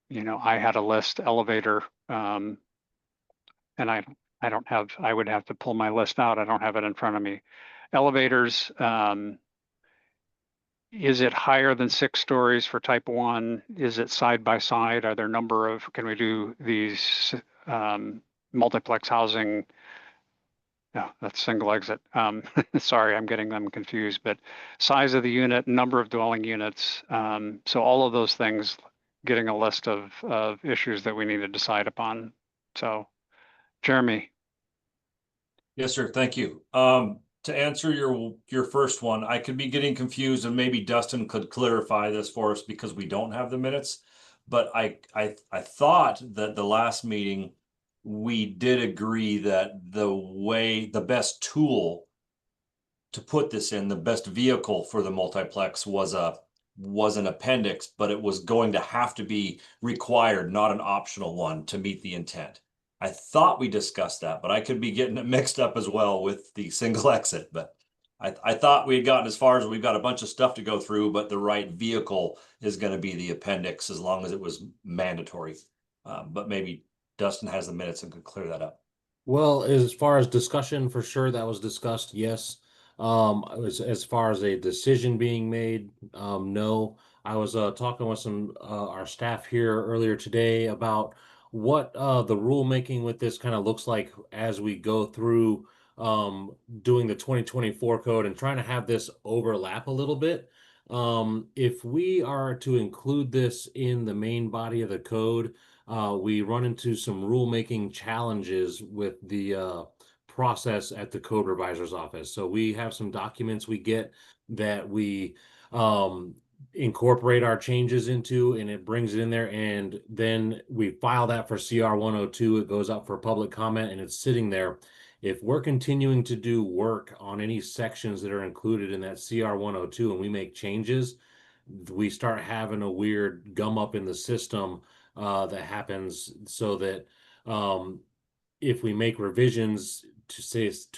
you know, I had a list, elevator, and I would have to pull my list out. I don't have it in front of me. Elevators, is it higher than 6 stories for type 1? Is it side by side? Are there can we do these multiplex housing? No, that's single exit. Sorry, I'm getting them confused, but size of the unit, number of dwelling units. So all of those things, getting a list of issues that we need to decide upon. So, Jeremy. Yes, sir. Thank you. To answer your first one, I could be getting confused, and maybe Dustin could clarify this for us because we don't have the minutes. But I thought that the last meeting we did agree that the best tool to put this in, the best vehicle for the multiplex was an appendix, but it was going to have to be required, not an optional one, to meet the intent. I thought we discussed that, but I could be getting it mixed up as well with the single exit. But I thought we had gotten as far as we've got a bunch of stuff to go through, but the right vehicle is going to be the appendix as long as it was mandatory. But maybe Dustin has the minutes and could clear that up. Well, as far as discussion, for sure, that was discussed, yes. As far as a decision being made, no. I was talking with some our staff here earlier today about what the rulemaking with this kind of looks like as we go through doing the 2024 code and trying to have this overlap a little bit. If we are to include this in the main body of the code, we run into some rulemaking challenges with the process at the code revisor's office. So we have some documents we get that we incorporate our changes into, and it brings it in there, and then we file that for CR 102. It goes up for public comment, and it's sitting there. If we're continuing to do work on any sections that are included in that CR 102 and we make changes, we start having a weird gum up in the system that happens, so that if we make revisions to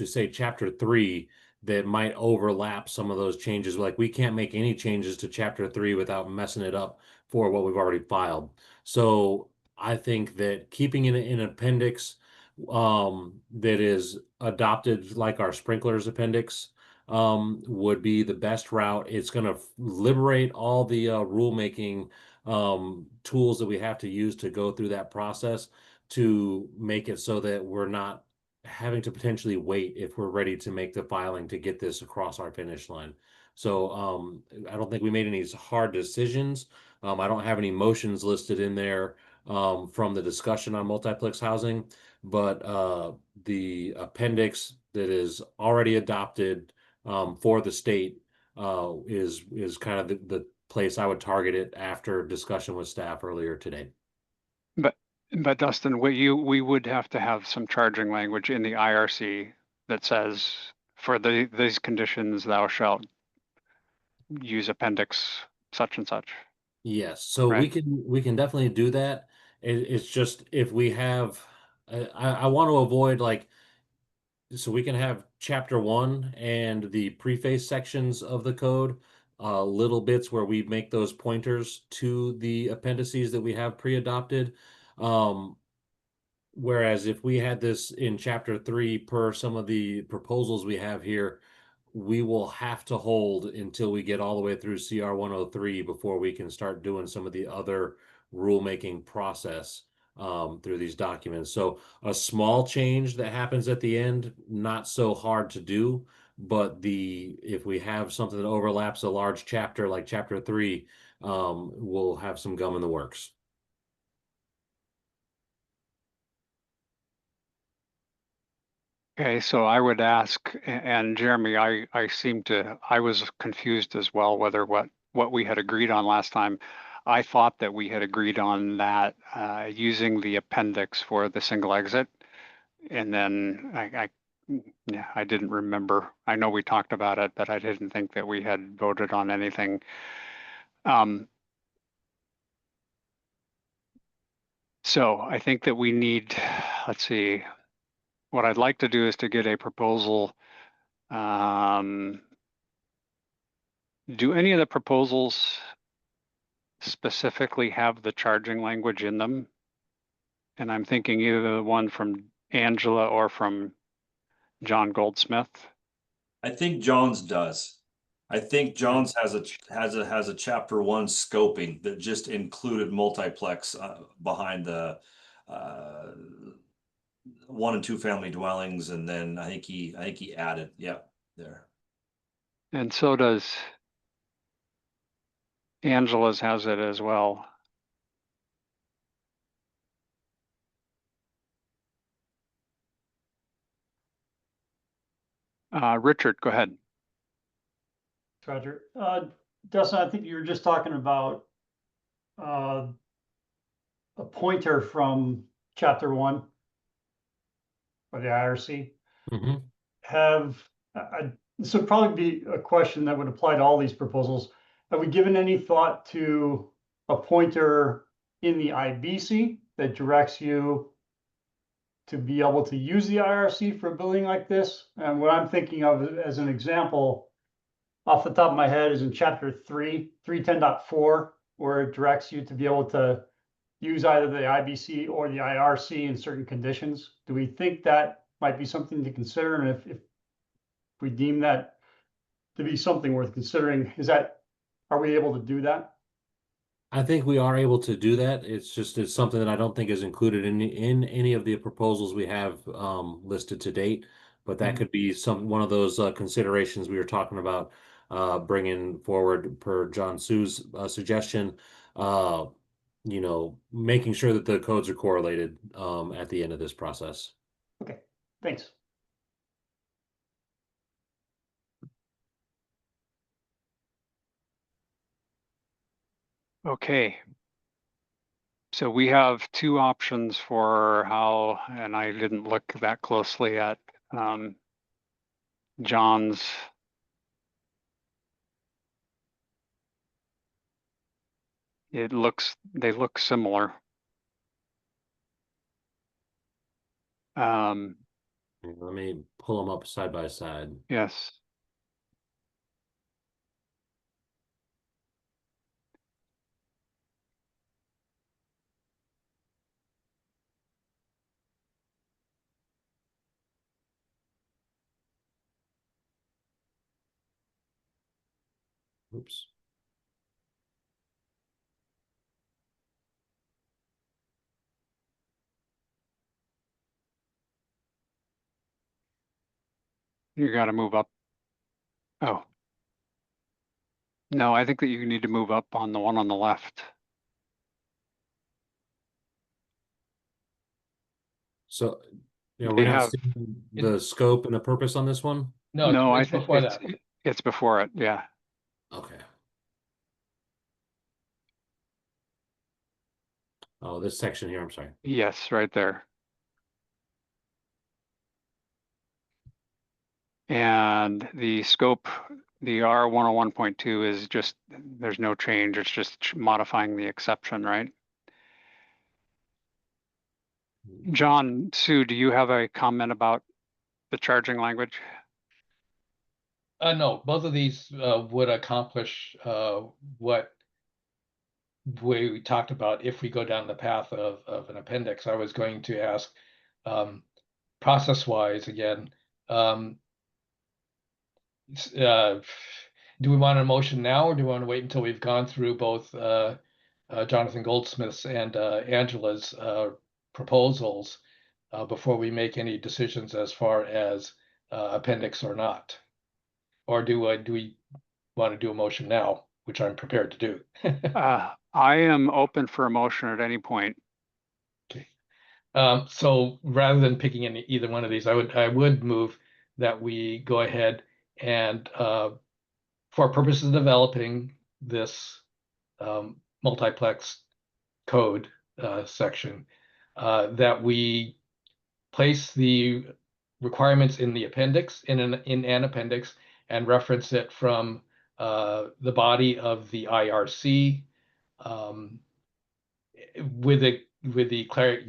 say chapter 3 that might overlap some of those changes, like we can't make any changes to chapter 3 without messing it up for what we've already filed. So I think that keeping it in an appendix that is adopted like our sprinklers appendix would be the best route. It's going to liberate all the rulemaking tools that we have to use to go through that process to make it so that we're not having to potentially wait if we're ready to make the filing to get this across our finish line. So I don't think we made any hard decisions. I don't have any motions listed in there from the discussion on multiplex housing, but the appendix that is already adopted for the state is kind of the place I would target it after discussion with staff earlier today. But Dustin, we would have to have some charging language in the IRC that says, for these conditions, thou shalt use appendix such and such. Yes, so right? we can definitely do that. It's just if we have, I want to avoid so we can have chapter 1 and the preface sections of the code little bits where we make those pointers to the appendices that we have pre-adopted. Whereas if we had this in chapter 3 per some of the proposals we have here, we will have to hold until we get all the way through CR 103 before we can start doing some of the other rulemaking process through these documents. So a small change that happens at the end, not so hard to do, but if we have something that overlaps a large chapter like chapter 3, we'll have some gum in the works. Okay, so I would ask, and Jeremy, I was confused as well whether what we had agreed on last time. I thought that we had agreed on that using the appendix for the single exit. And then I didn't remember. I know we talked about it, but I didn't think that we had voted on anything. So I think that we need, let's see, what I'd like to do is to get a proposal. Do any of the proposals specifically have the charging language in them? And I'm thinking either the one from Angela or from John Goldsmith. I think John's does. I think John's has a chapter 1 scoping that just included multiplex behind the 1 and 2 family dwellings, and then I think he added, there. And so does Angela's has it as well. Richard, go ahead. Roger. Dustin, I think you were just talking about a pointer from chapter 1 or the IRC. This would probably be a question that would apply to all these proposals. Have we given any thought to a pointer in the IBC that directs you to be able to use the IRC for a building like this? And what I'm thinking of as an example, off the top of my head, is in chapter 3, 310.4, where it directs you to be able to use either the IBC or the IRC in certain conditions. Do we think that might be something to consider? And if we deem that to be something worth considering, are we able to do that? I think we are able to do that. It's something that I don't think is included in any of the proposals we have listed to date. But that could be one of those considerations we were talking about bringing forward per John Sue's suggestion. Making sure that the codes are correlated at the end of this process. Okay, thanks. Okay. So we have two options for how, and I didn't look that closely at John's. They look similar. Let me pull them up side by side. Yes. Oops. You got to move up. Oh. No, I think that you need to move up on the one on the left. So, we're not seeing the scope and the purpose on this one? No, I think it's before it. Yeah. Okay. Oh, this section here, I'm sorry. Yes, right there. And the scope, the R101.2 is just, there's no change. It's just modifying the exception, right? John, Sue, do you have a comment about the charging language? No, both of these would accomplish what we talked about if we go down the path of an appendix. I was going to ask, process-wise again, do we want a motion now, or do we want to wait until we've gone through both Jonathan Goldsmith's and Angela's proposals before we make any decisions as far as appendix or not? Or do we want to do a motion now, which I'm prepared to do? I am open for a motion at any point. Okay. So rather than picking either one of these, I would move that we go ahead and for purposes of developing this multiplex code section, that we place the requirements in the appendix, in an appendix, and reference it from the body of the IRC, with the clear,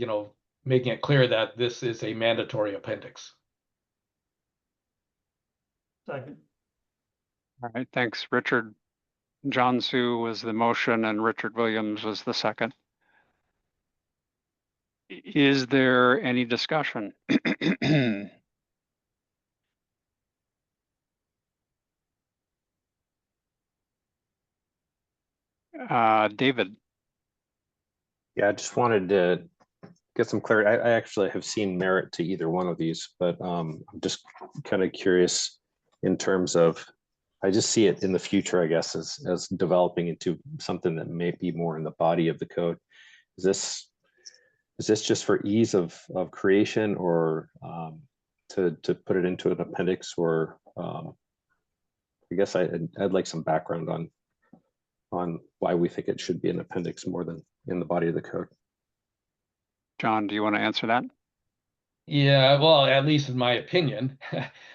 making it clear that this is a mandatory appendix. Second. All right, thanks, Richard. John Sue was the motion and Richard Williams was the second. Is there any discussion? David. Yeah, I just wanted to get some clarity. I actually have seen merit to either one of these, but I'm just kind of curious in terms of, I just see it in the future, I guess, as developing into something that may be more in the body of the code. Is this just for ease of creation, or to put it into an appendix, or I guess I'd like some background on why we think it should be an appendix more than in the body of the code. John, do you want to answer that? Yeah, well, at least in my opinion,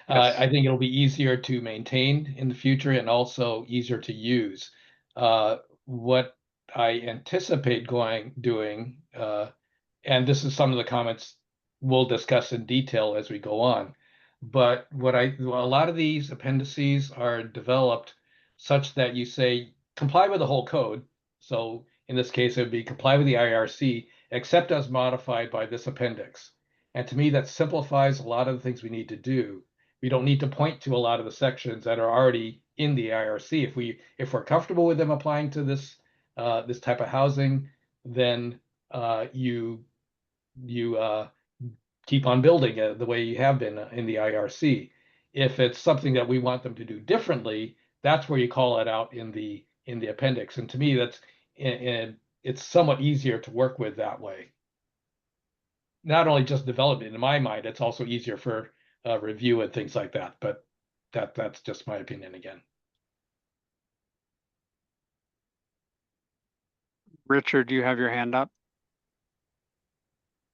I think it'll be easier to maintain in the future and also easier to use. What I anticipate doing, and this is some of the comments we'll discuss in detail as we go on, but a lot of these appendices are developed such that you say comply with the whole code. So in this case, it would be comply with the IRC, except as modified by this appendix. And to me, that simplifies a lot of the things we need to do. We don't need to point to a lot of the sections that are already in the IRC. If we're comfortable with them applying to this this type of housing, then you keep on building it the way you have been in the IRC. If it's something that we want them to do differently, that's where you call it out in the appendix. And to me, it's somewhat easier to work with that way. Not only just development, in my mind, it's also easier for review and things like that. But that's just my opinion again. Richard, you have your hand up.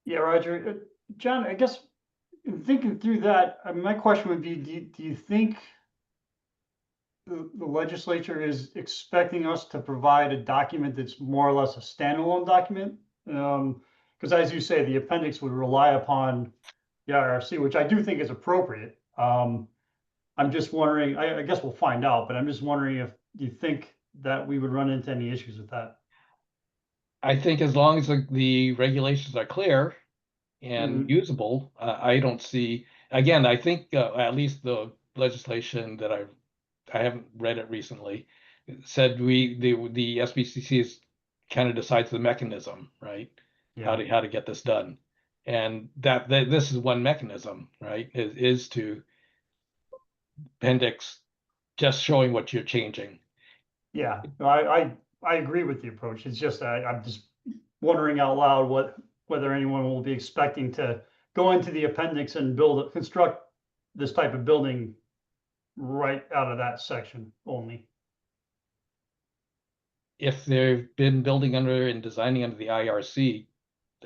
Yeah, Roger. John, I guess in thinking through that, my question would be, do you think the legislature is expecting us to provide a document that's more or less a standalone document? Because as you say, the appendix would rely upon the IRC, which I do think is appropriate. I'm just wondering, I guess we'll find out, but I'm just wondering if you think that we would run into any issues with that. I think as long as the regulations are clear and usable, I don't see, again, I think at least the legislation that I haven't read it recently, said the SBCC is kind of decides the mechanism, right? Yeah. How to get this done. And that this is one mechanism, right? Is to appendix just showing what you're changing. Yeah, no, I agree with the approach. It's just I'm just wondering out loud whether anyone will be expecting to go into the appendix and construct this type of building right out of that section only. If they've been building under and designing under the IRC,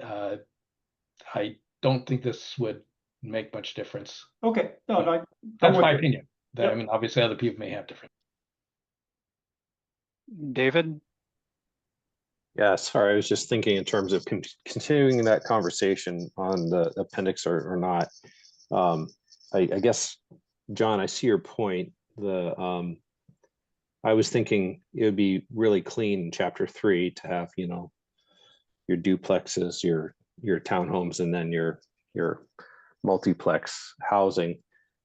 I don't think this would make much difference. Okay, no, that's my opinion. Yep. I mean, obviously other people may have different. David? Yeah, sorry, I was just thinking in terms of continuing that conversation on the appendix or not. I guess, John, I see your point I was thinking it would be really clean in chapter 3 to have, you know, your duplexes, your townhomes, and then your multiplex housing.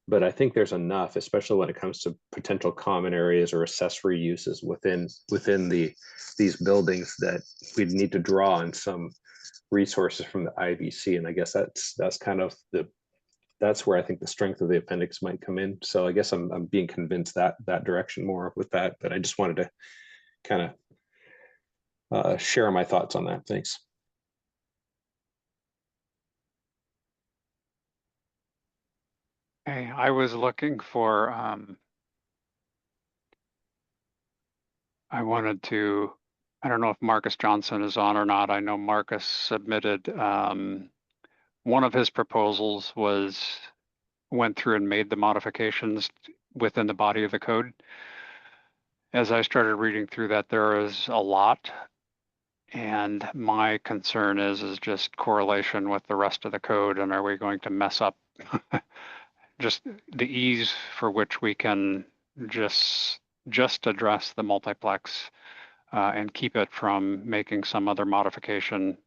But I think there's enough, especially when it comes to potential common areas or accessory uses within these buildings, that we'd need to draw on some resources from the IBC. And I guess that's kind of that's where I think the strength of the appendix might come in. So I guess I'm being convinced that direction more with that, but I just wanted to kind of share my thoughts on that. Thanks. Hey, I was looking for, I wanted to, I don't know if Marcus Johnson is on or not. I know Marcus submitted, one of his proposals went through and made the modifications within the body of the code. As I started reading through that, there is a lot. And my concern is just correlation with the rest of the code. And are we going to mess up just the ease for which we can just address the multiplex and keep it from making some other modification,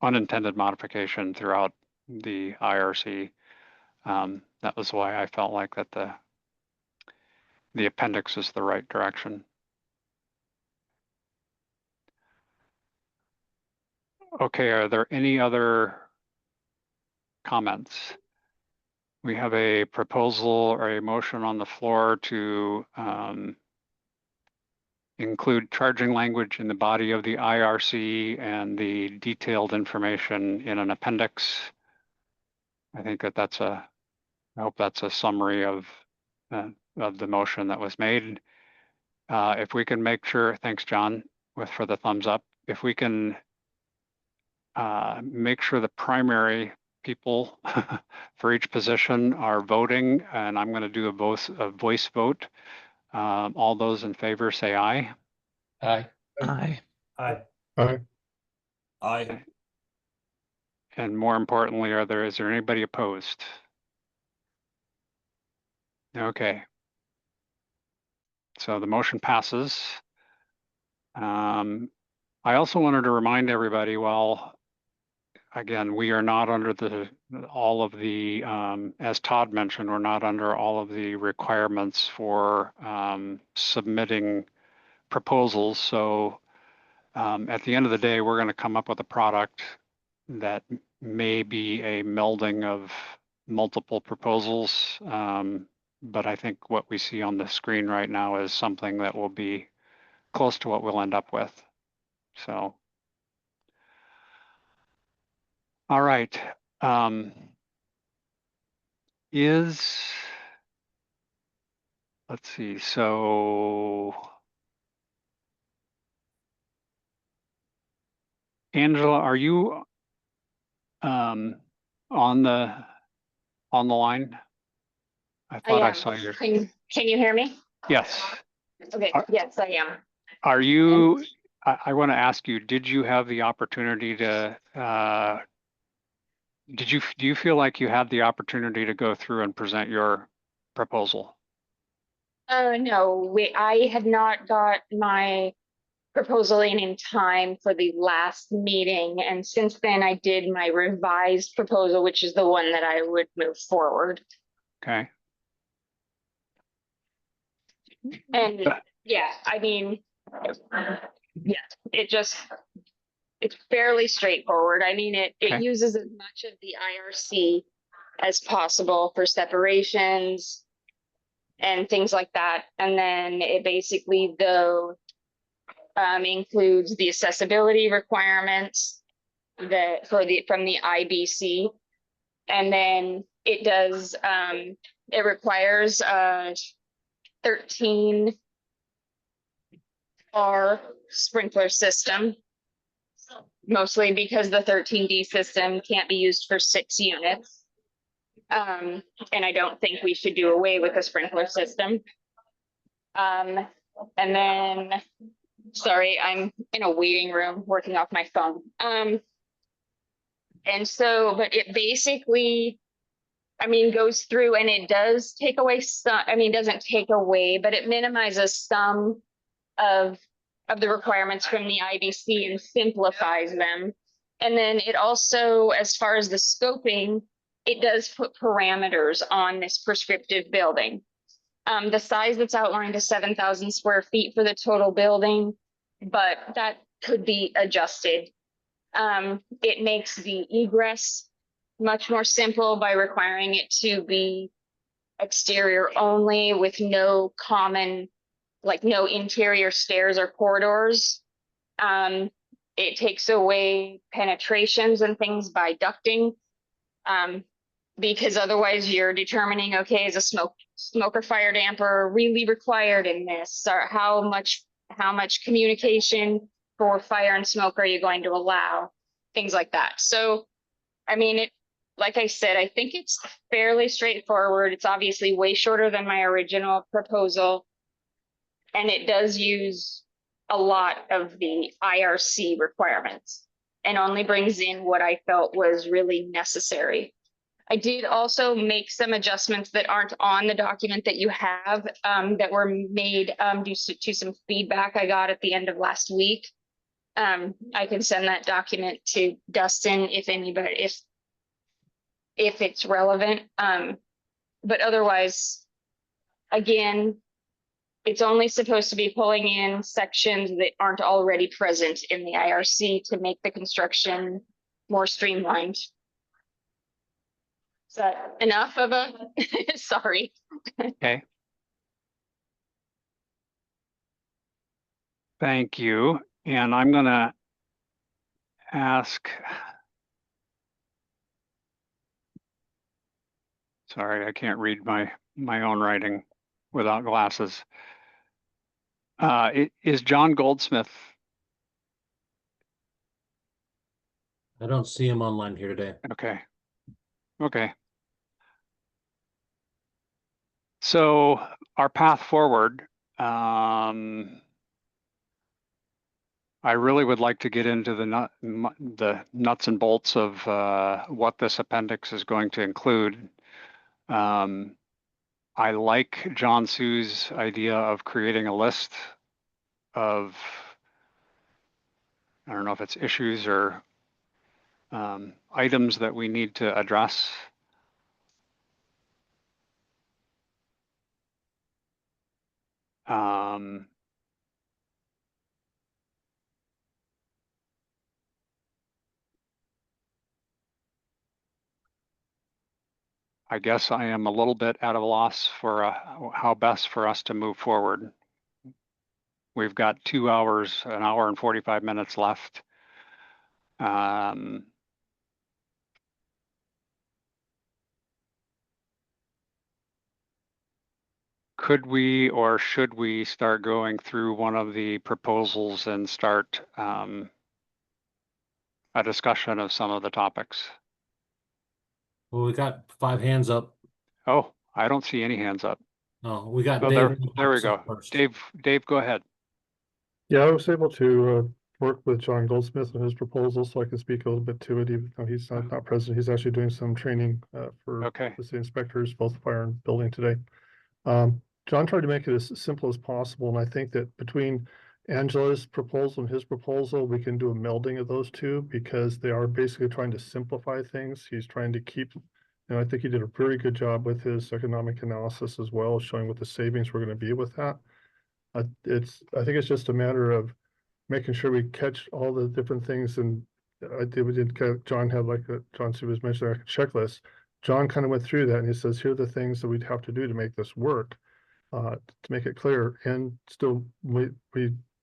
unintended modification throughout the IRC. That was why I felt like that the appendix is the right direction. Okay, are there any other comments? We have a proposal or a motion on the floor to include charging language in the body of the IRC and the detailed information in an appendix. I think I hope that's a summary of the motion that was made. If we can make sure, thanks John for the thumbs up. If we can make sure the primary people for each position are voting, and I'm going to do a voice vote. All those in favor say aye. Aye. Aye. Aye. Aye. Aye. And more importantly, is there anybody opposed? Okay. So the motion passes. I also wanted to remind everybody, again, we are not under all of the, as Todd mentioned, we're not under all of the requirements for submitting proposals. So at the end of the day, we're going to come up with a product that may be a melding of multiple proposals. But I think what we see on the screen right now is something that will be close to what we'll end up with. So, all right. Let's see, so Angela, are you on the line? I thought I saw your. Can you hear me? Yes. Okay, yes, I am. Are you, I want to ask you, did you have the opportunity to, do you feel like you had the opportunity to go through and present your proposal? No, I had not got my proposal in time for the last meeting. And since then I did my revised proposal, which is the one that I would move forward. Okay. And yeah, I mean, yeah, it's fairly straightforward. I mean, it uses as much of the IRC as possible for separations and things like that. And then it basically, though, includes the accessibility requirements from the IBC. And then it does, it requires 13R sprinkler system, mostly because the 13D system can't be used for 6 units. And I don't think we should do away with the sprinkler system. And then, sorry, I'm in a waiting room working off my phone. And so, but it basically I mean, goes through and it does take away some, I mean, doesn't take away, but it minimizes some of the requirements from the IBC and simplifies them. And then it also, as far as the scoping, it does put parameters on this prescriptive building. The size that's outlined is 7,000 square feet for the total building, but that could be adjusted. It makes the egress much more simple by requiring it to be exterior only with no common, like no interior stairs or corridors. It takes away penetrations and things by ducting, because otherwise you're determining, okay, is a smoke or fire damper really required in this, or how much communication for fire and smoke are you going to allow, things like that. So, I mean, it, like I said, I think it's fairly straightforward. It's obviously way shorter than my original proposal, and it does use a lot of the IRC requirements and only brings in what I felt was really necessary. I did also make some adjustments that aren't on the document that you have, that were made due to some feedback I got at the end of last week. I can send that document to Dustin if anybody, if it's relevant. But otherwise, again, it's only supposed to be pulling in sections that aren't already present in the IRC to make the construction more streamlined. Is that enough of a, sorry. Okay. Thank you. And I'm gonna ask, sorry, I can't read my own writing without glasses. Is John Goldsmith? I don't see him online here today. Okay. Okay. So our path forward, I really would like to get into the nuts and bolts of what this appendix is going to include. I like John Sue's idea of creating a list of, I don't know if it's issues or items that we need to address. I guess I am a little bit at a loss for how best for us to move forward. We've got 2 hours, an hour and 45 minutes left. Could we or should we start going through one of the proposals and start a discussion of some of the topics? Well, we got 5 hands up. Oh, I don't see any hands up. Oh, we got Oh, Dave. there we go. First. Dave, go ahead. Yeah, I was able to work with John Goldsmith on his proposal, so I can speak a little bit to it, even though he's not present. He's actually doing some training for the city inspectors, both fire and building today. John tried to make it as simple as possible, and I think that between Angela's proposal and his proposal, we can do a melding of those two because they are basically trying to simplify things. He's trying to keep, and I think he did a very good job with his economic analysis as well, showing what the savings were going to be with that. I think it's just a matter of making sure we catch all the different things. And John had John Sue was mentioning a checklist. John kind of went through that and he says, here are the things that we'd have to do to make this work, to make it clear. And still, we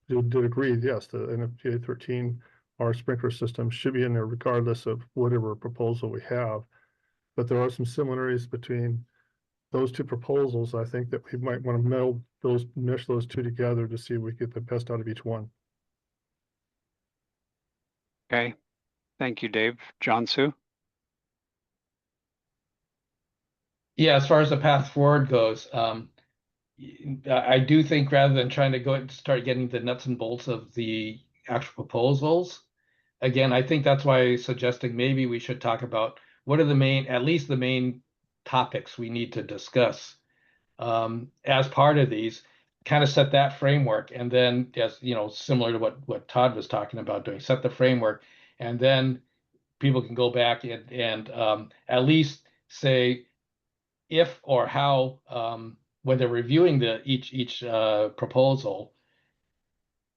did agree, yes, the NFPA 13, our sprinkler system should be in there regardless of whatever proposal we have. But there are some similarities between those two proposals. I think that we might want to mesh those two together to see if we get the best out of each one. Okay, thank you, Dave. John Sue? Yeah, as far as the path forward goes, I do think rather than trying to go and start getting the nuts and bolts of the actual proposals, again, I think that's why I'm suggesting maybe we should talk about what are the main, at least the main topics we need to discuss as part of these, kind of set that framework, and then, as you know, similar to what Todd was talking about doing, set the framework, and then people can go back and at least say if or how when they're reviewing each proposal,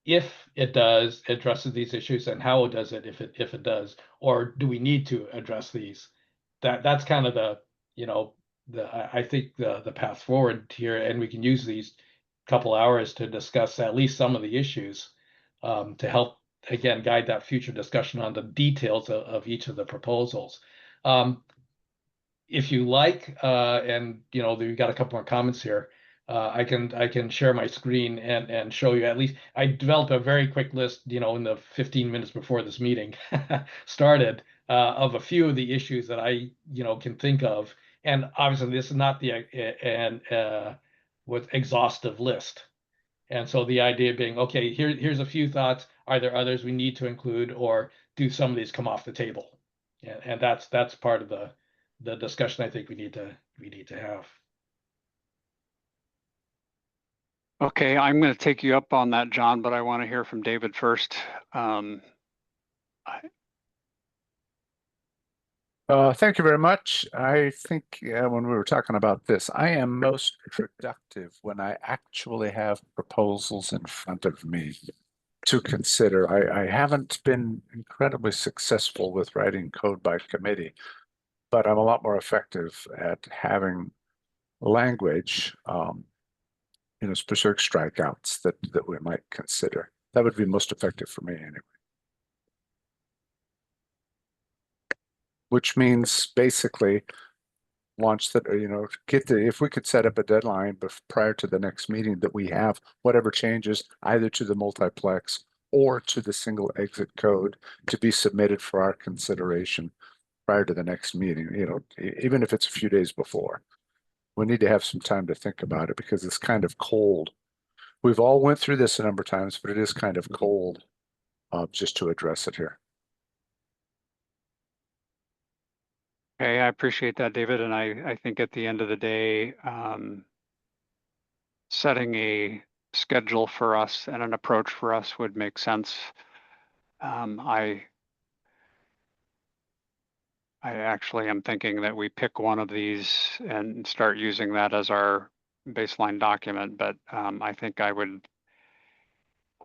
if it does addresses these issues, and how it does it if it does, or do we need to address these? That's kind of the, you know, I think the path forward here, and we can use these couple hours to discuss at least some of the issues to help again guide that future discussion on the details of each of the proposals. If you like, and you know, we've got a couple more comments here. I can share my screen and show you at least. I developed a very quick list, you know, in the 15 minutes before this meeting started of a few of the issues that I, you know, can think of. And obviously, this is not the with exhaustive list. And so the idea being, okay, here's a few thoughts. Are there others we need to include, or do some of these come off the table? And that's part of the discussion I think we need to have. Okay, I'm going to take you up on that, John, but I want to hear from David first. Thank you very much. I think when we were talking about this, I am most productive when I actually have proposals in front of me to consider. I haven't been incredibly successful with writing code by committee, but I'm a lot more effective at having language, you know, specific strikeouts that we might consider. That would be most effective for me anyway. Which means basically launch that, you know, if we could set up a deadline prior to the next meeting that we have whatever changes either to the multiplex or to the single exit code to be submitted for our consideration prior to the next meeting, you know, even if it's a few days before. We need to have some time to think about it because it's kind of cold. We've all went through this a number of times, but it is kind of cold just to address it here. Okay, I appreciate that, David. And I think at the end of the day, setting a schedule for us and an approach for us would make sense. I actually am thinking that we pick one of these and start using that as our baseline document, but I think I would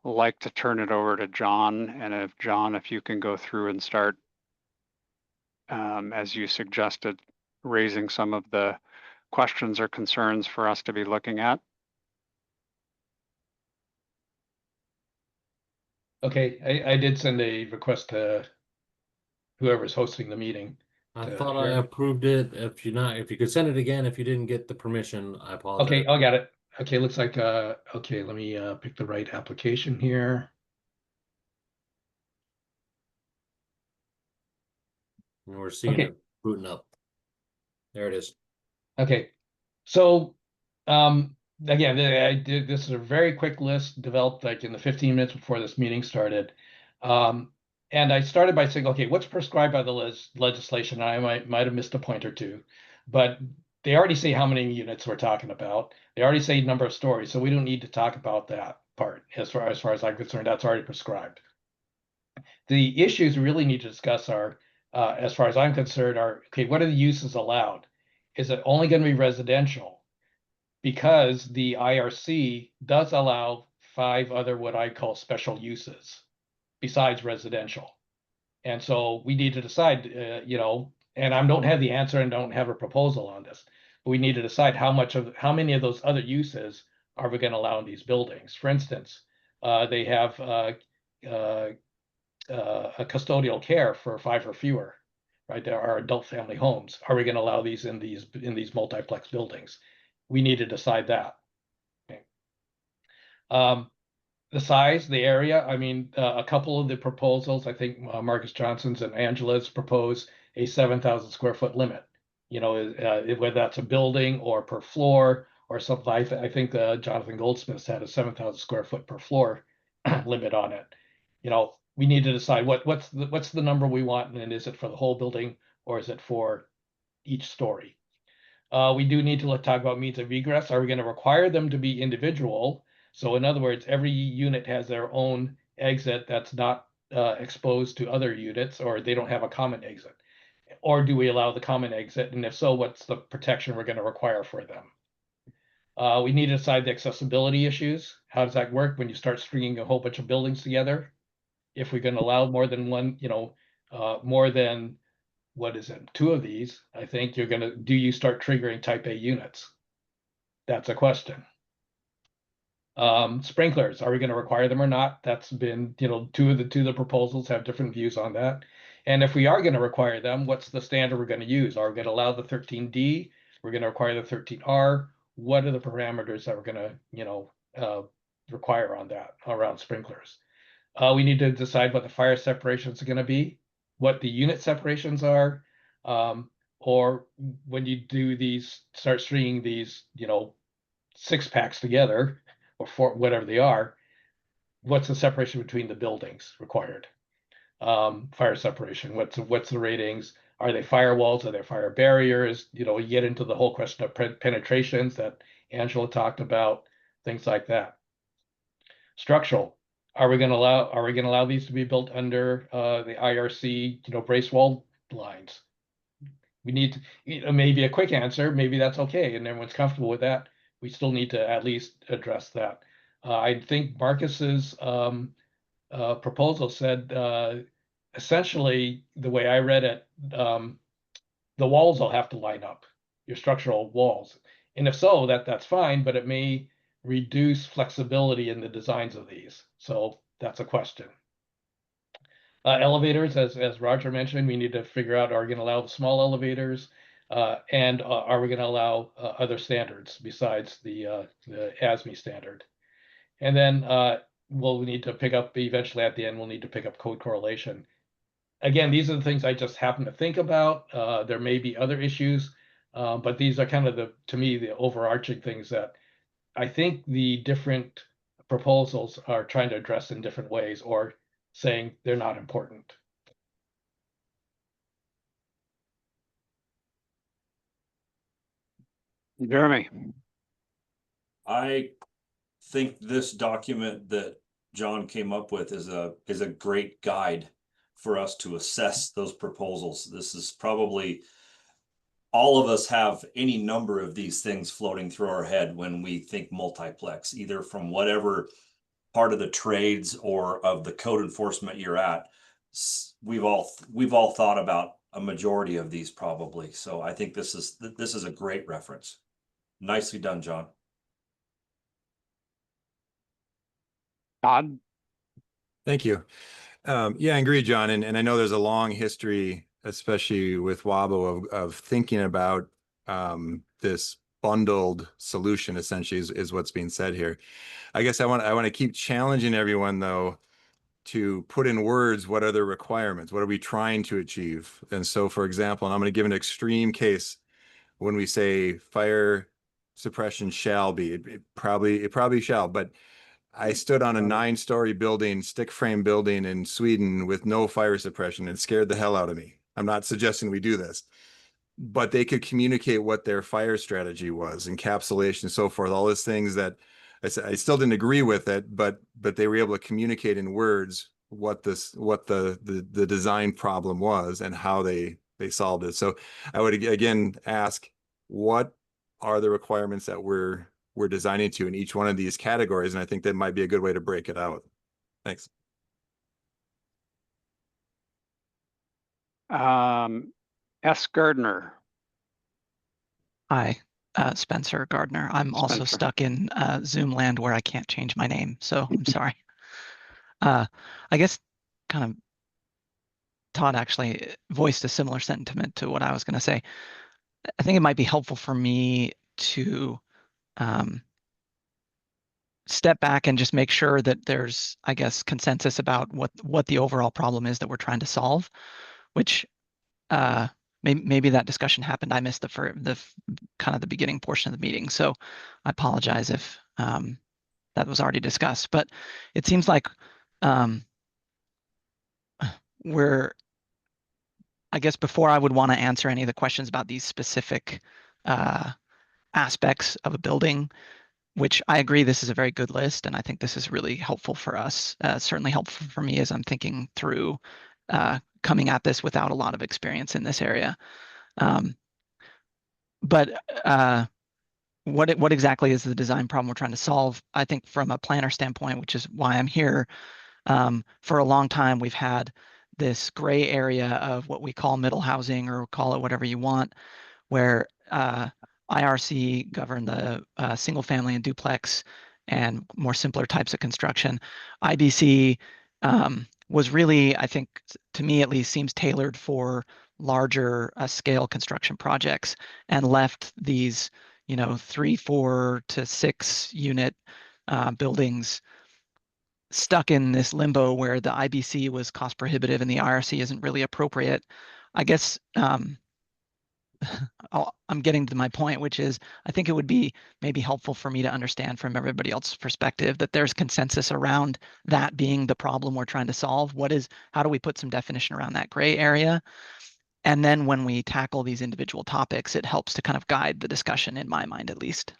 like to turn it over to John. And if John, if you can go through and start, as you suggested, raising some of the questions or concerns for us to be looking at. Okay, I did send a request to whoever's hosting the meeting. I thought I approved it. If you could send it again, if you didn't get the permission, I apologize. Okay, I got it. Okay, looks like okay, let me pick the right application here. And we're seeing it booting up. There it is. Okay, so again, this is a very quick list developed like in the 15 minutes before this meeting started. And I started by saying, okay, what's prescribed by the legislation? I might have missed a point or two, but they already say how many units we're talking about. They already say number of stories, so we don't need to talk about that part as far as I'm concerned. That's already prescribed. The issues we really need to discuss are, as far as I'm concerned, are okay. What are the uses allowed? Is it only going to be residential? Because the IRC does allow 5 other what I call special uses besides residential. And so we need to decide, you know, and I don't have the answer and don't have a proposal on this, but we need to decide how many of those other uses are we going to allow in these buildings. For instance, they have a custodial care for 5 or fewer, right? There are adult family homes. Are we going to allow these in these multiplex buildings? We need to decide that. Okay. The size, the area, I mean, a couple of the proposals, I think Marcus Johnson's and Angela's propose a 7,000 square foot limit. You know, whether that's a building or per floor or something. I think Jonathan Goldsmith's had a 7,000 square foot per floor limit on it. You know, we need to decide what's the number we want, and is it for the whole building or is it for each story? We do need to talk about means of egress. Are we going to require them to be individual? So in other words, every unit has their own exit that's not exposed to other units, or they don't have a common exit. Or do we allow the common exit? And if so, what's the protection we're going to require for them? We need to decide the accessibility issues. How does that work when you start stringing a whole bunch of buildings together? If we're going to allow more than one, more than, what is it, 2 of these, I think do you start triggering type A units? That's a question. Sprinklers, are we going to require them or not? That's been, 2 of the proposals have different views on that. And if we are going to require them, what's the standard we're going to use? Are we going to allow the 13D? We're going to require the 13R? What are the parameters that we're going to, require on that around sprinklers? We need to decide what the fire separations are going to be, what the unit separations are, or when you do these, start stringing these, 6 packs together, or 4, whatever they are, what's the separation between the buildings required? Fire separation, what's the ratings? Are they firewalls? Are they fire barriers? You get into the whole question of penetrations that Angela talked about, things like that. Structural. Are we going to allow these to be built under the IRC, brace wall lines? We need to, maybe a quick answer, maybe that's okay, and everyone's comfortable with that. We still need to at least address that. I think Marcus's proposal said essentially, the way I read it, the walls will have to line up, your structural walls. And if so, that's fine, but it may reduce flexibility in the designs of these. So that's a question. Elevators, as Roger mentioned, we need to figure out, are we going to allow the small elevators? And are we going to allow other standards besides the ASME standard? And then we'll need to pick up, eventually at the end, we'll need to pick up code correlation. Again, these are the things I just happen to think about. There may be other issues, but these are kind of to me, the overarching things that I think the different proposals are trying to address in different ways, or saying they're not important. Jeremy. I think this document that John came up with is a great guide for us to assess those proposals. This is probably, all of us have any number of these things floating through our head when we think multiplex, either from whatever part of the trades or of the code enforcement you're at. We've all thought about a majority of these probably. So I think this is a great reference. Nicely done, John. Todd? Thank you. Yeah, I agree, John. And I know there's a long history, especially with WABO, of thinking about this bundled solution, essentially, is what's being said here. I guess I want to keep challenging everyone, though, to put in words, what are the requirements? What are we trying to achieve? And so, for example, and I'm going to give an extreme case, when we say fire suppression shall be, it probably shall, but I stood on a 9-story building, stick frame building in Sweden with no fire suppression. It scared the hell out of me. I'm not suggesting we do this, but they could communicate what their fire strategy was, encapsulation, and so forth, all those things that I still didn't agree with it, but they were able to communicate in words what the design problem was and how they solved it. So I would again ask, what are the requirements that we're designing to in each one of these categories? And I think that might be a good way to break it out. Thanks. S. Gardner. Hi, Spencer Gardner. I'm also stuck in Zoom land where I can't change my name, so I'm sorry. I guess kind of Todd actually voiced a similar sentiment to what I was going to say. I think it might be helpful for me to step back and just make sure that there's, I guess, consensus about what the overall problem is that we're trying to solve, which maybe that discussion happened. I missed the kind of the beginning portion of the meeting, so I apologize if that was already discussed. But it seems like I guess before I would want to answer any of the questions about these specific aspects of a building, which I agree this is a very good list, and I think this is really helpful for us. Certainly helpful for me as I'm thinking through coming at this without a lot of experience in this area. But what exactly is the design problem we're trying to solve? I think from a planner standpoint, which is why I'm here, for a long time we've had this gray area of what we call middle housing, or call it whatever you want, where IRC govern the single family and duplex and more simpler types of construction. IBC was really, I think, to me at least, seems tailored for larger scale construction projects, and left these, 3, 4 to 6 unit buildings stuck in this limbo where the IBC was cost prohibitive and the IRC isn't really appropriate. I guess I'm getting to my point, which is I think it would be maybe helpful for me to understand from everybody else's perspective that there's consensus around that being the problem we're trying to solve. How do we put some definition around that gray area? And then when we tackle these individual topics, it helps to kind of guide the discussion, in my mind, at least.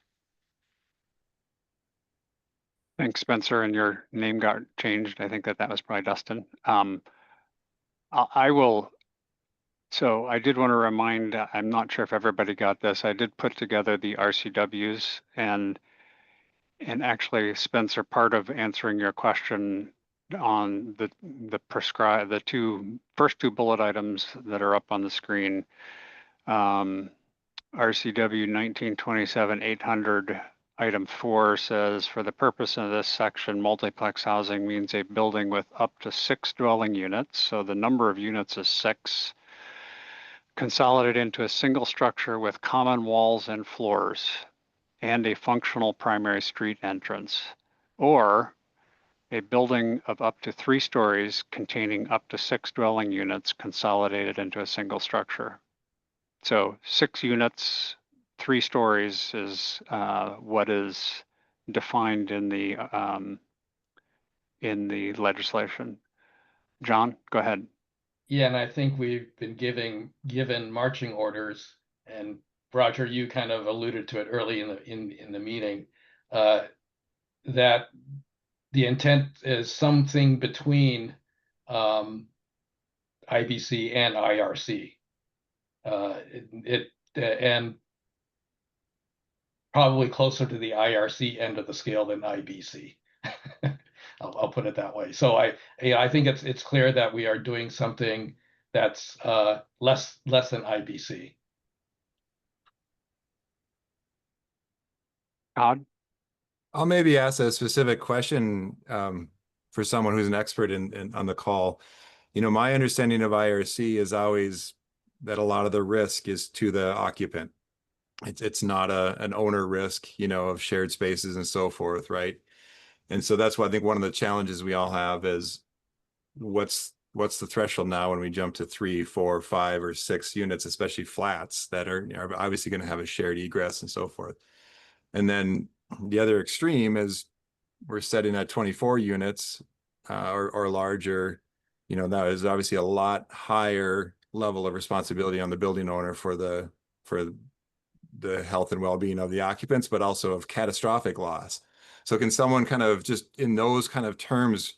Thanks, Spencer. And your name got changed. I think that was probably Dustin. I will. So I did want to remind, I'm not sure if everybody got this. I did put together the RCWs, and actually, Spencer, part of answering your question on the first two bullet items that are up on the screen, RCW 1927-800 item 4 says, for the purpose of this section, multiplex housing means a building with up to 6 dwelling units. So the number of units is 6, consolidated into a single structure with common walls and floors, and a functional primary street entrance, or a building of up to 3 stories containing up to 6 dwelling units consolidated into a single structure. So 6 units, 3 stories is what is defined in the legislation. John, go ahead. Yeah, and I think we've been given marching orders, and Roger, you kind of alluded to it early in the meeting, that the intent is something between IBC and IRC. And probably closer to the IRC end of the scale than IBC. I'll put it that way. So I think it's clear that we are doing something that's less than IBC. Todd? I'll maybe ask a specific question for someone who's an expert on the call. My understanding of IRC is always that a lot of the risk is to the occupant. It's not an owner risk, of shared spaces and so forth, right? And so that's why I think one of the challenges we all have is what's the threshold now when we jump to 3, 4, 5, or 6 units, especially flats that are obviously going to have a shared egress and so forth. And then the other extreme is we're setting at 24 units or larger. That is obviously a lot higher level of responsibility on the building owner for the health and well-being of the occupants, but also of catastrophic loss. So can someone kind of just in those kind of terms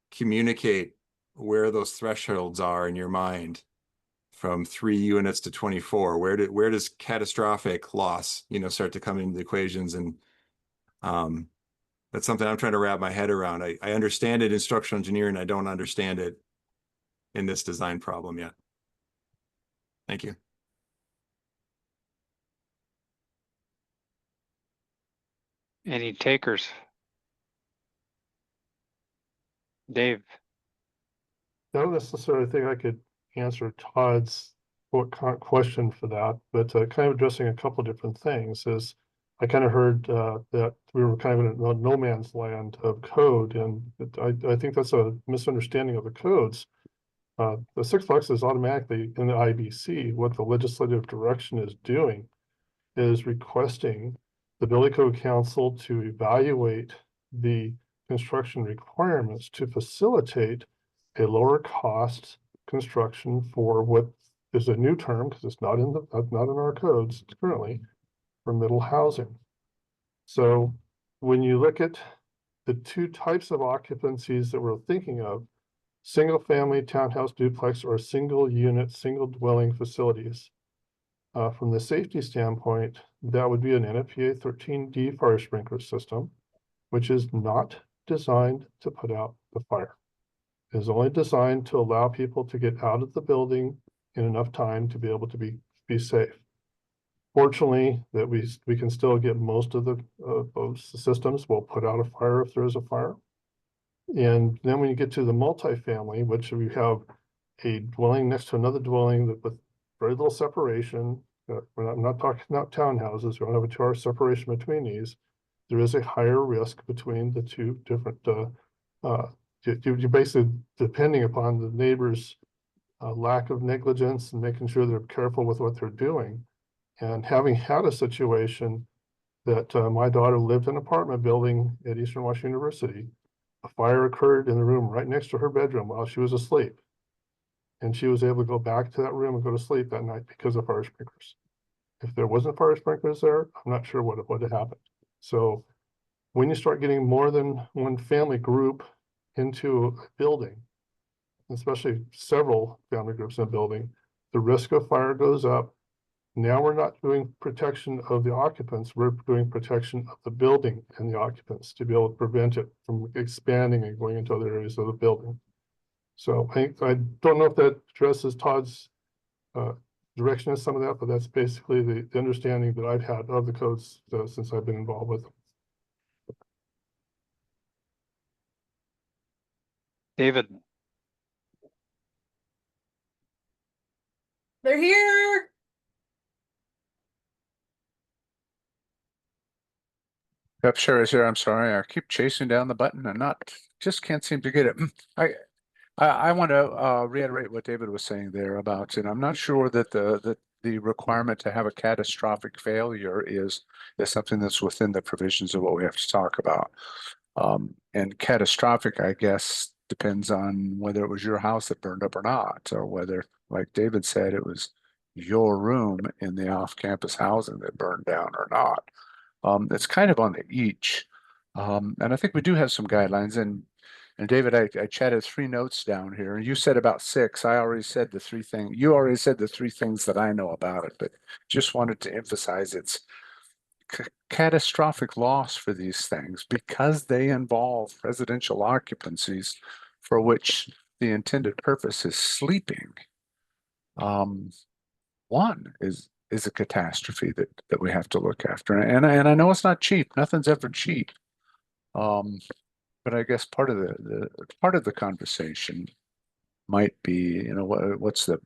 communicate where those thresholds are in your mind from 3 units to 24? Where does catastrophic loss, start to come into the equations? And that's something I'm trying to wrap my head around. I understand it in structural engineering. I don't understand it in this design problem yet. Thank you. Any takers? Dave? I don't necessarily think I could answer Todd's question for that, but kind of addressing a couple different things is I kind of heard that we were kind of in a no man's land of code, and I think that's a misunderstanding of the codes. The sixplex is automatically in the IBC. What the legislative direction is doing is requesting the Building Code Council to evaluate the construction requirements to facilitate a lower cost construction for what there's a new term, because it's not in our codes currently, for middle housing. So when you look at the two types of occupancies that we're thinking of, single family townhouse duplex or single unit, single dwelling facilities. From the safety standpoint, that would be an NFPA 13D fire sprinkler system, which is not designed to put out the fire. It is only designed to allow people to get out of the building in enough time to be able to be safe. Fortunately, that we can still get most of those systems will put out a fire if there is a fire. And then when you get to the multifamily, which we have a dwelling next to another dwelling with very little separation, I'm not talking about townhouses, we don't have a 2-hour separation between these. There is a higher risk between the two different, you basically, depending upon the neighbor's lack of negligence and making sure they're careful with what they're doing. And having had a situation that my daughter lived in an apartment building at Eastern Washington University, a fire occurred in the room right next to her bedroom while she was asleep. And she was able to go back to that room and go to sleep that night because of fire sprinklers. If there wasn't fire sprinklers there, I'm not sure what had happened. So when you start getting more than one family group into a building, especially several family groups in a building, the risk of fire goes up. Now we're not doing protection of the occupants, we're doing protection of the building and the occupants to be able to prevent it from expanding and going into other areas of the building. So I don't know if that addresses Todd's direction of some of that, but that's basically the understanding that I've had of the codes since I've been involved with them. David. They're here. Yep, sure is here. I'm sorry. I keep chasing down the button and just can't seem to get it. I want to reiterate what David was saying there about, and I'm not sure that the requirement to have a catastrophic failure is something that's within the provisions of what we have to talk about. And catastrophic, I guess, depends on whether it was your house that burned up or not, or whether, like David said, it was your room in the off-campus housing that burned down or not. It's kind of on the each. And I think we do have some guidelines. And David, I chatted 3 notes down here. You said about 6. I already said the 3 things. You already said the 3 things that I know about it, but just wanted to emphasize it's catastrophic loss for these things because they involve residential occupancies for which the intended purpose is sleeping. One is a catastrophe that we have to look after. And I know it's not cheap. Nothing's ever cheap. But I guess part of the conversation might be, what's the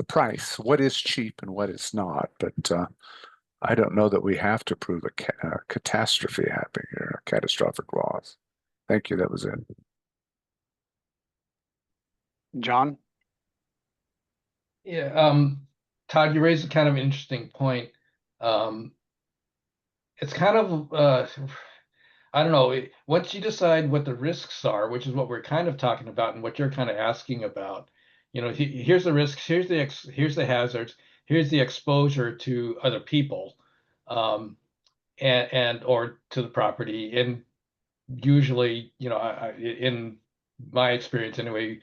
price? What is cheap and what is not? But I don't know that we have to prove a catastrophe happening here, a catastrophic loss. Thank you. That was it. John? Yeah, Todd, you raised a kind of interesting point. It's kind of, I don't know, once you decide what the risks are, which is what we're kind of talking about and what you're kind of asking about, here's the risks, here's the hazards, here's the exposure to other people, and or to the property. And usually, in my experience anyway,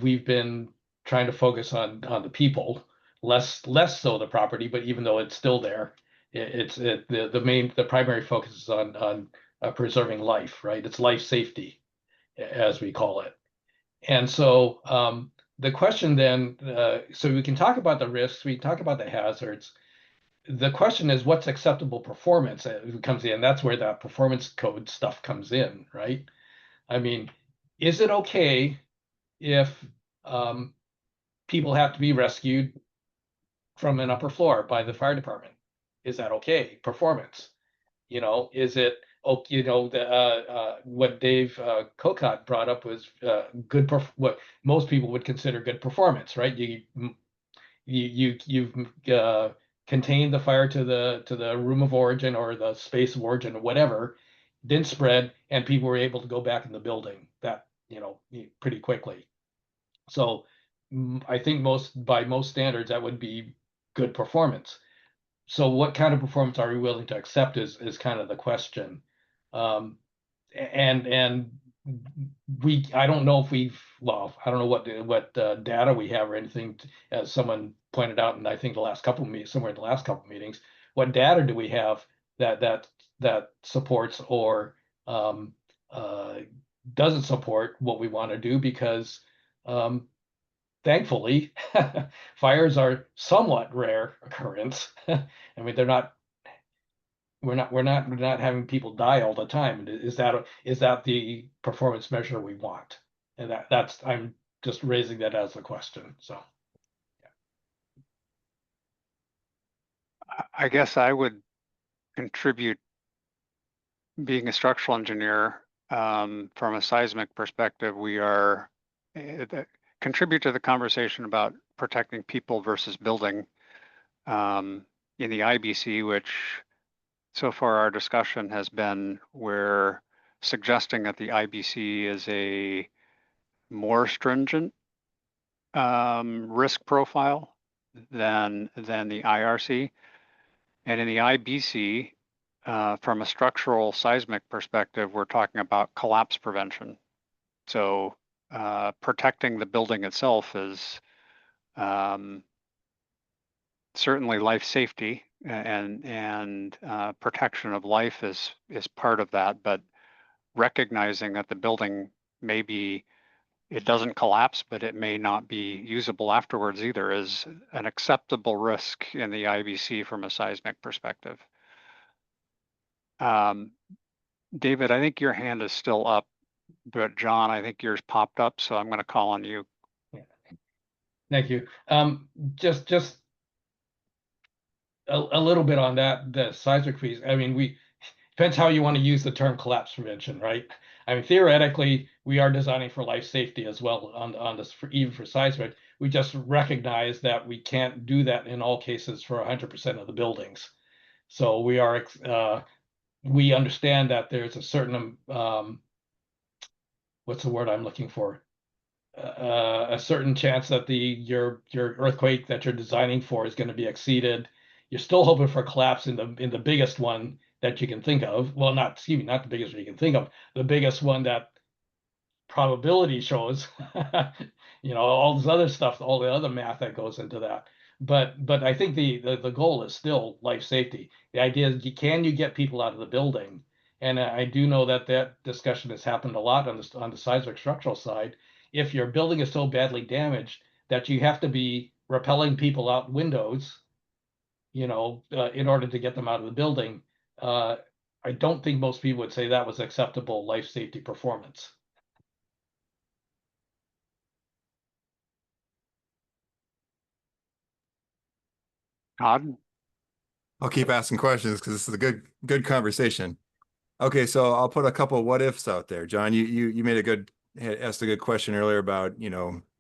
we've been trying to focus on the people, less so the property, but even though it's still there, the primary focus is on preserving life, right? It's life safety, as we call it. And so the question then, so we can talk about the risks, we can talk about the hazards. The question is, what's acceptable performance comes in. That's where that performance code stuff comes in, right? I mean, is it okay if people have to be rescued from an upper floor by the fire department? Is that okay? Performance, is it? Oh, what Dave Cocott brought up was what most people would consider good performance, right? You've contained the fire to the room of origin or the space of origin or whatever, didn't spread, and people were able to go back in the building that pretty quickly. So I think by most standards, that would be good performance. So what kind of performance are we willing to accept is kind of the question. And I don't know if I don't know what data we have or anything, as someone pointed out, and I think somewhere in the last couple of meetings, what data do we have that supports or doesn't support what we want to do? Because thankfully, fires are somewhat rare occurrence. I mean, we're not having people die all the time. Is that the performance measure we want? And that's I'm just raising that as a question. So I guess I would contribute, being a structural engineer, from a seismic perspective, we are contribute to the conversation about protecting people versus building in the IBC, which so far our discussion has been we're suggesting that the IBC is a more stringent risk profile than the IRC. And in the IBC, from a structural seismic perspective, we're talking about collapse prevention. So protecting the building itself is certainly life safety, and protection of life is part of that, but recognizing that the building it doesn't collapse, but it may not be usable afterwards either, is an acceptable risk in the IBC from a seismic perspective. David, I think your hand is still up, but John, I think yours popped up, so I'm going to call on you. thank you. Just a little bit on that, the seismic fees. I mean, depends how you want to use the term collapse prevention, right? I mean, theoretically, we are designing for life safety as well on this, even for seismic. We just recognize that we can't do that in all cases for 100% of the buildings. So we understand that there's a certain what's the word I'm looking for? A certain chance that your earthquake that you're designing for is going to be exceeded. You're still hoping for collapse in the biggest one that you can think of. Well, not the biggest one you can think of, the biggest one that probability shows. All this other stuff, all the other math that goes into that. But I think the goal is still life safety. The idea is, can you get people out of the building? And I do know that discussion has happened a lot on the seismic structural side. If your building is so badly damaged that you have to be repelling people out windows, in order to get them out of the building, I don't think most people would say that was acceptable life safety performance. Todd? I'll keep asking questions because this is a good conversation. Okay, so I'll put a couple of what ifs out there. John, you asked a good question earlier about,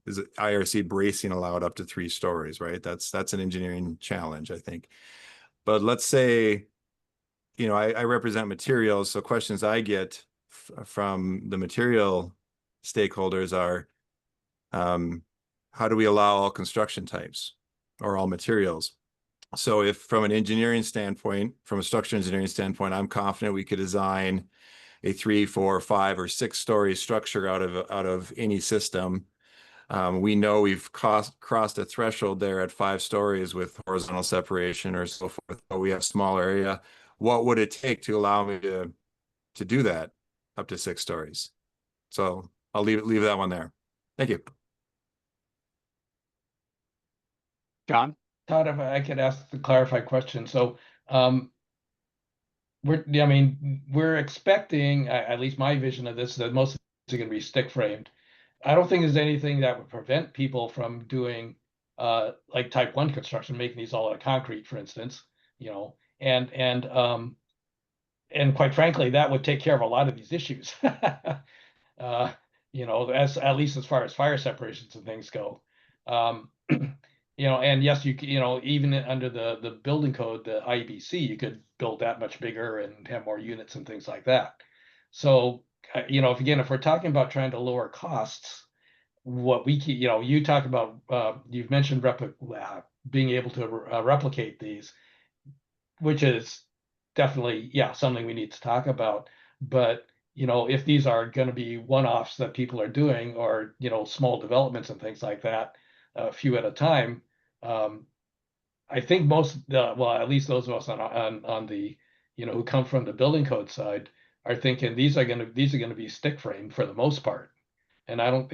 is it IRC bracing allowed up to 3 stories, right? That's an engineering challenge, I think. But let's say, I represent materials, so questions I get from the material stakeholders are, how do we allow all construction types or all materials? So if from an engineering standpoint, from a structural engineering standpoint, I'm confident we could design a 3, 4, 5, or 6-story structure out of any system. We know we've crossed a threshold there at 5 stories with horizontal separation or so forth, but we have small area. What would it take to allow me to do that up to 6 stories? So I'll leave that one there. Thank you. John? Todd, if I could ask the clarified question. So we're expecting, at least my vision of this, is that most of it's going to be stick framed. I don't think there's anything that would prevent people from doing like type 1 construction, making these all out of concrete, for instance, and quite frankly, that would take care of a lot of these issues. As at least as far as fire separations and things go. And yes, even under the building code, the IBC, you could build that much bigger and have more units and things like that. So, if we're talking about trying to lower costs, what we keep, you talk about, you've mentioned being able to replicate these, which is definitely, yeah, something we need to talk about. But, if these are going to be one-offs that people are doing, or, small developments and things like that, a few at a time, I think well, at least those of us on the, who come from the building code side are thinking these are going to be stick frame for the most part. And I don't,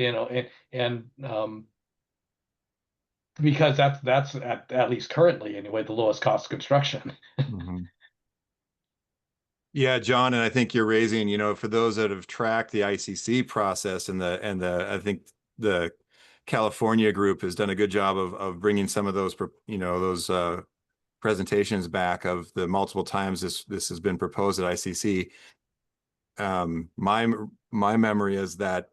because that's at least currently anyway, the lowest cost construction. Yeah, John, and I think you're raising, for those that have tracked the ICC process and I think the California group has done a good job of bringing some of those, presentations back of the multiple times this has been proposed at ICC. My memory is that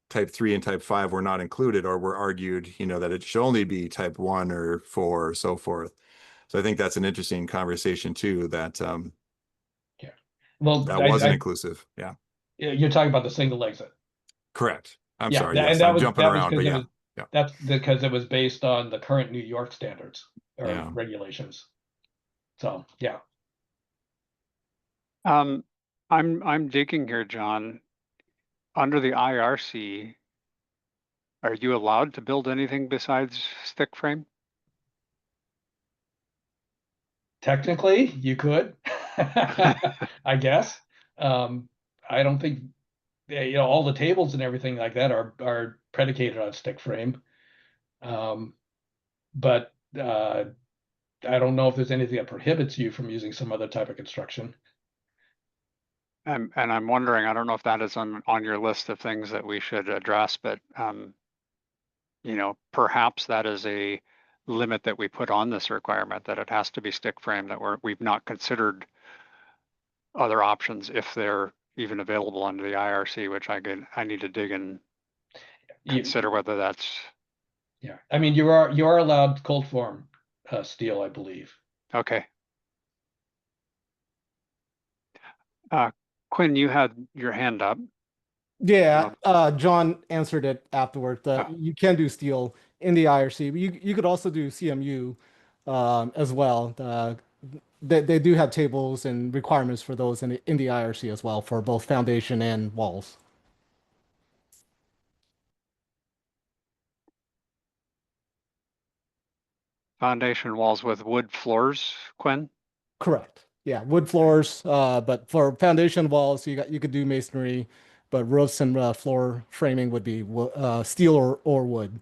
type 3 and type 5 were not included, or were argued, that it should only be type 1 or 4 or so forth. So I think that's an interesting conversation too, that well, that wasn't inclusive. Yeah. You're talking about the single exit. Correct. I'm Yeah, sorry. and Yes, I'm jumping around, but yeah. That's because it was based on the current New York standards or regulations. So, yeah. I'm digging here, John. Under the IRC, are you allowed to build anything besides stick frame? Technically, you could, I guess. I don't think, all the tables and everything like that are predicated on stick frame. But I don't know if there's anything that prohibits you from using some other type of construction. And I'm wondering, I don't know if that is on your list of things that we should address, but perhaps that is a limit that we put on this requirement, that it has to be stick frame, that we've not considered other options if they're even available under the IRC, which I need to dig and consider whether that's. Yeah, I mean, you are allowed cold form steel, I believe. Okay. Quinn, you had your hand up. Yeah, John answered it afterward. You can do steel in the IRC, but you could also do CMU as well. They do have tables and requirements for those in the IRC as well, for both foundation and walls. Foundation walls with wood floors, Quinn? Correct. Yeah, wood floors, but for foundation walls, you could do masonry, but roofs and floor framing would be steel or wood.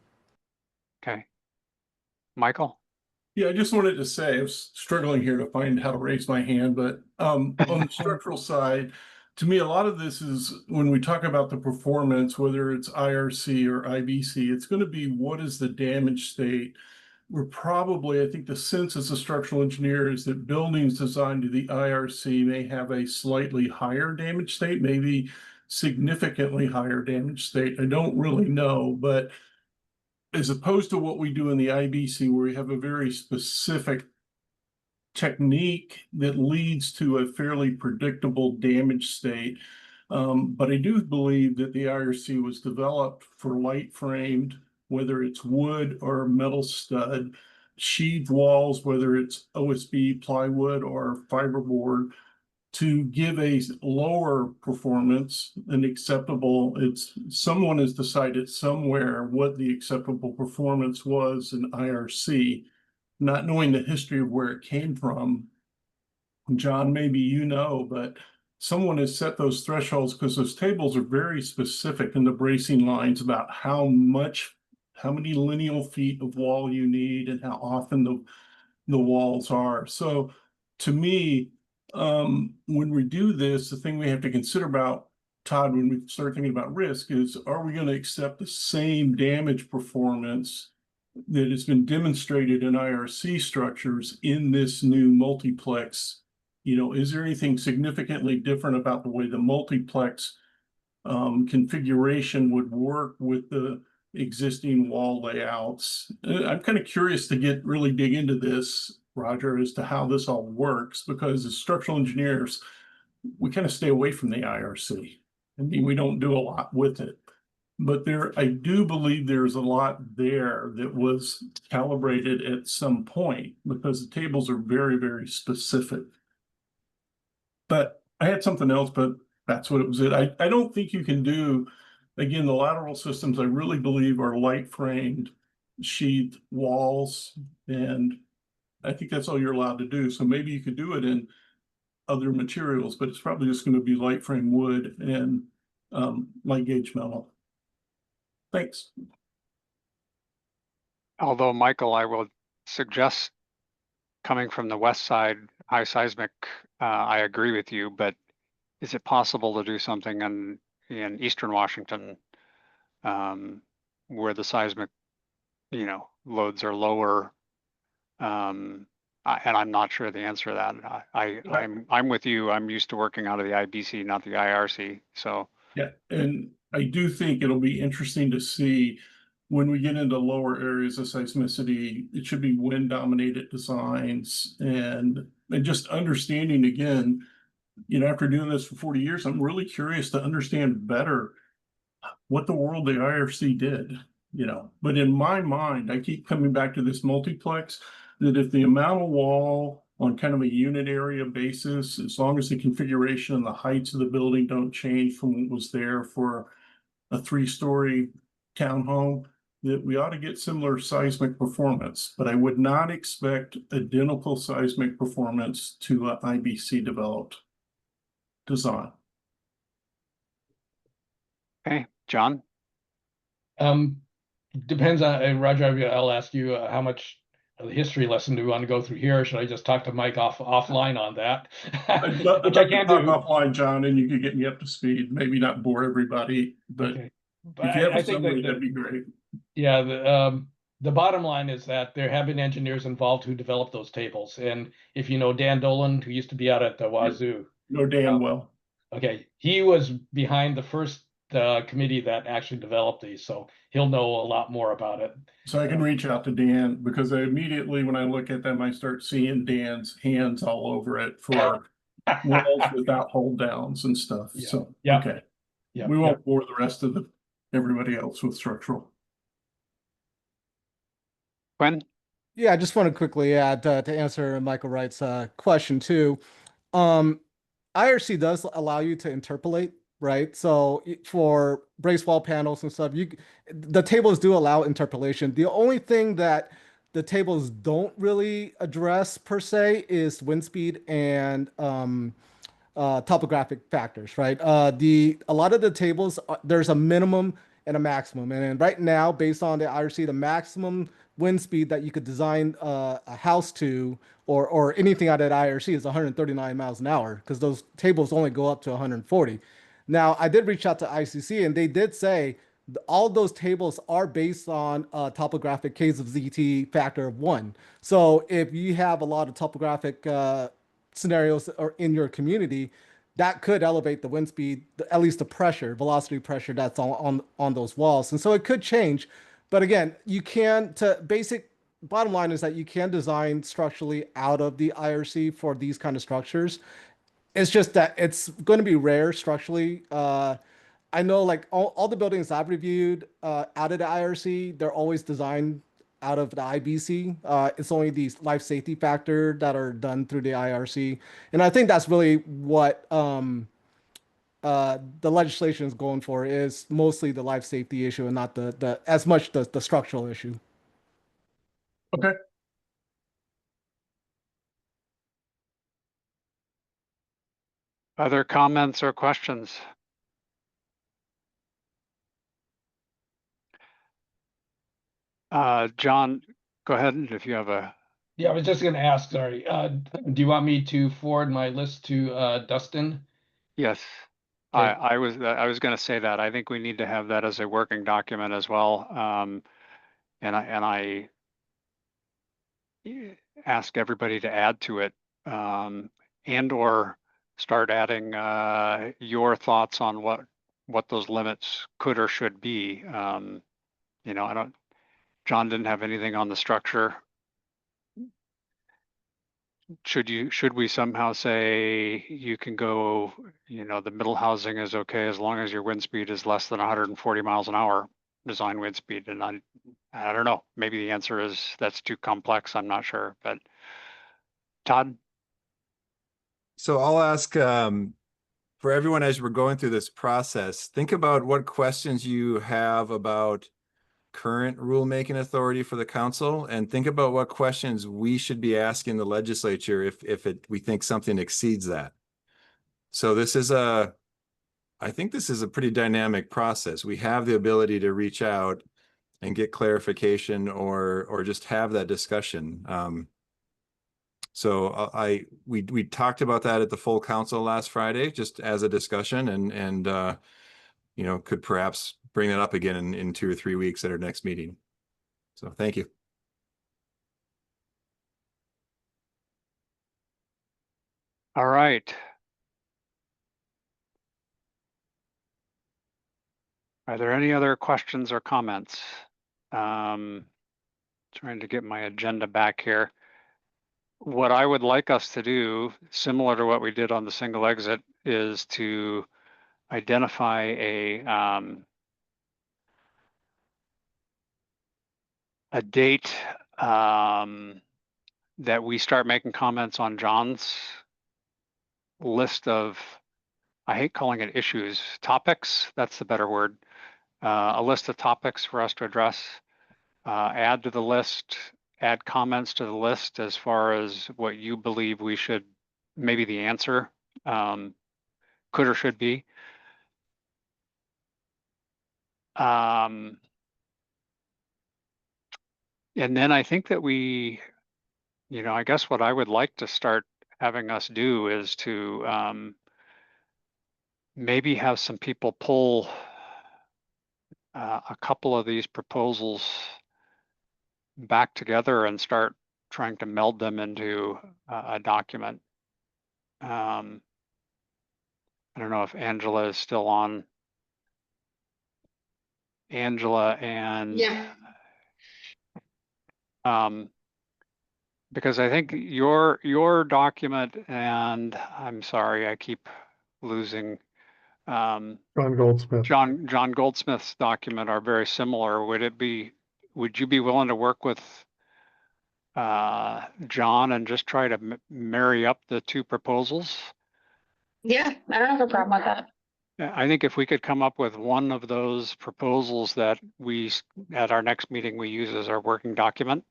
Okay. Michael? Yeah, I just wanted to say, I was struggling here to find how to raise my hand, but on the structural side, to me, a lot of this is when we talk about the performance, whether it's IRC or IBC, it's going to be what is the damage state. We're probably, I think the sense as a structural engineer is that buildings designed to the IRC may have a slightly higher damage state, maybe significantly higher damage state. I don't really know, but as opposed to what we do in the IBC, where we have a very specific technique that leads to a fairly predictable damage state. But I do believe that the IRC was developed for light framed, whether it's wood or metal stud, sheathed walls, whether it's OSB, plywood, or fiberboard, to give a lower performance than acceptable. Someone has decided somewhere what the acceptable performance was in IRC, not knowing the history of where it came from. John, maybe you know, but someone has set those thresholds because those tables are very specific in the bracing lines about how many lineal feet of wall you need and how often the walls are. So to me, when we do this, the thing we have to consider about, Todd, when we start thinking about risk is, are we going to accept the same damage performance that has been demonstrated in IRC structures in this new multiplex? Is there anything significantly different about the way the multiplex configuration would work with the existing wall layouts? I'm kind of curious to really dig into this, Roger, as to how this all works, because as structural engineers, we kind of stay away from the IRC. I mean, we don't do a lot with it. But I do believe there's a lot there that was calibrated at some point because the tables are very, very specific. But I had something else, but that's what it was. I don't think you can do, again, the lateral systems, I really believe are light framed sheathed walls. And I think that's all you're allowed to do. So maybe you could do it in other materials, but it's probably just going to be light frame wood and light gauge metal. Thanks. Although, Michael, I will suggest, coming from the west side, high seismic, I agree with you, but is it possible to do something in eastern Washington where the seismic, loads are lower? And I'm not sure the answer to that. I'm with you. I'm used to working out of the IBC, not the IRC. So yeah, and I do think it'll be interesting to see when we get into lower areas of seismicity. It should be wind dominated designs and just understanding again. After doing this for 40 years, I'm really curious to understand better what the world the IRC did. But in my mind, I keep coming back to this multiplex, that if the amount of wall on kind of a unit area basis, as long as the configuration and the heights of the building don't change from what was there for a 3-story townhome, that we ought to get similar seismic performance. But I would not expect identical seismic performance to an IBC developed design. Okay, John. Depends on Roger. I'll ask you how much of the history lesson do we want to go through here? Or should I just talk to Mike offline on that? Which I can't do offline, John, and you could get me up to speed. Maybe not bore everybody, but okay. if you have a summary, that'd be great. Yeah, the bottom line is that there have been engineers involved who developed those tables, and if you know Dan Dolan, who used to be out at the Wazoo. No, Dan well. Okay, he was behind the first committee that actually developed these, so he'll know a lot more about it. So I can reach out to Dan because I immediately, when I look at them, I start seeing Dan's hands all over it for walls without hold downs and stuff. Yeah. So, yeah. okay. Yeah. We won't bore the rest of everybody else with structural. Quinn? Yeah, I just want to quickly add to answer Michael Wright's question too. IRC does allow you to interpolate, right? So for brace wall panels and stuff, the tables do allow interpolation. The only thing that the tables don't really address per se is wind speed and topographic factors, right? A lot of the tables, there's a minimum and a maximum, and right now, based on the IRC, the maximum wind speed that you could design a house to, or anything out of IRC, is 139 miles an hour, because those tables only go up to 140. Now, I did reach out to ICC, and they did say all those tables are based on a topographic Ks of ZT factor of 1. So if you have a lot of topographic scenarios or in your community, that could elevate the wind speed, at least the pressure, velocity pressure that's on those walls. And so it could change. But again, bottom line is that you can design structurally out of the IRC for these kind of structures. It's just that it's going to be rare structurally. I know like all the buildings I've reviewed out of the IRC, they're always designed out of the IBC. It's only these life safety factor that are done through the IRC. And I think that's really what the legislation is going for, is mostly the life safety issue and not as much the structural issue. Okay. Other comments or questions? John, go ahead if you have a. Yeah, I was just going to ask, sorry. Do you want me to forward my list to Dustin? Yes. Okay. I was going to say that. I think we need to have that as a working document as well. And I ask everybody to add to it, and or start adding your thoughts on what those limits could or should be. John didn't have anything on the structure. should we somehow say you can go, the middle housing is okay as long as your wind speed is less than 140 miles an hour, design wind speed? And I don't know, maybe the answer is that's too complex. I'm not sure, but Todd? So I'll ask for everyone as we're going through this process, think about what questions you have about current rulemaking authority for the council, and think about what questions we should be asking the legislature if we think something exceeds that. So I think this is a pretty dynamic process. We have the ability to reach out and get clarification or just have that discussion. So we talked about that at the full council last Friday, just as a discussion, and could perhaps bring that up again in 2 or 3 weeks at our next meeting. So thank you. All right. Are there any other questions or comments? Trying to get my agenda back here. What I would like us to do, similar to what we did on the single exit, is to identify a date that we start making comments on John's list of, I hate calling it issues, topics, that's the better word, a list of topics for us to address, add to the list, add comments to the list as far as what you believe we should, maybe the answer could or should be. And then I think that we, I guess what I would like to start having us do is to maybe have some people pull a couple of these proposals back together and start trying to meld them into a document. I don't know if Angela is still on. Angela and Yeah. Because I think your document, and I'm sorry, I keep losing John Goldsmith. John Goldsmith's document are very similar. Would you be willing to work with John and just try to marry up the two proposals? Yeah, I don't have a problem with that. I think if we could come up with one of those proposals that we, at our next meeting, we use as our working document,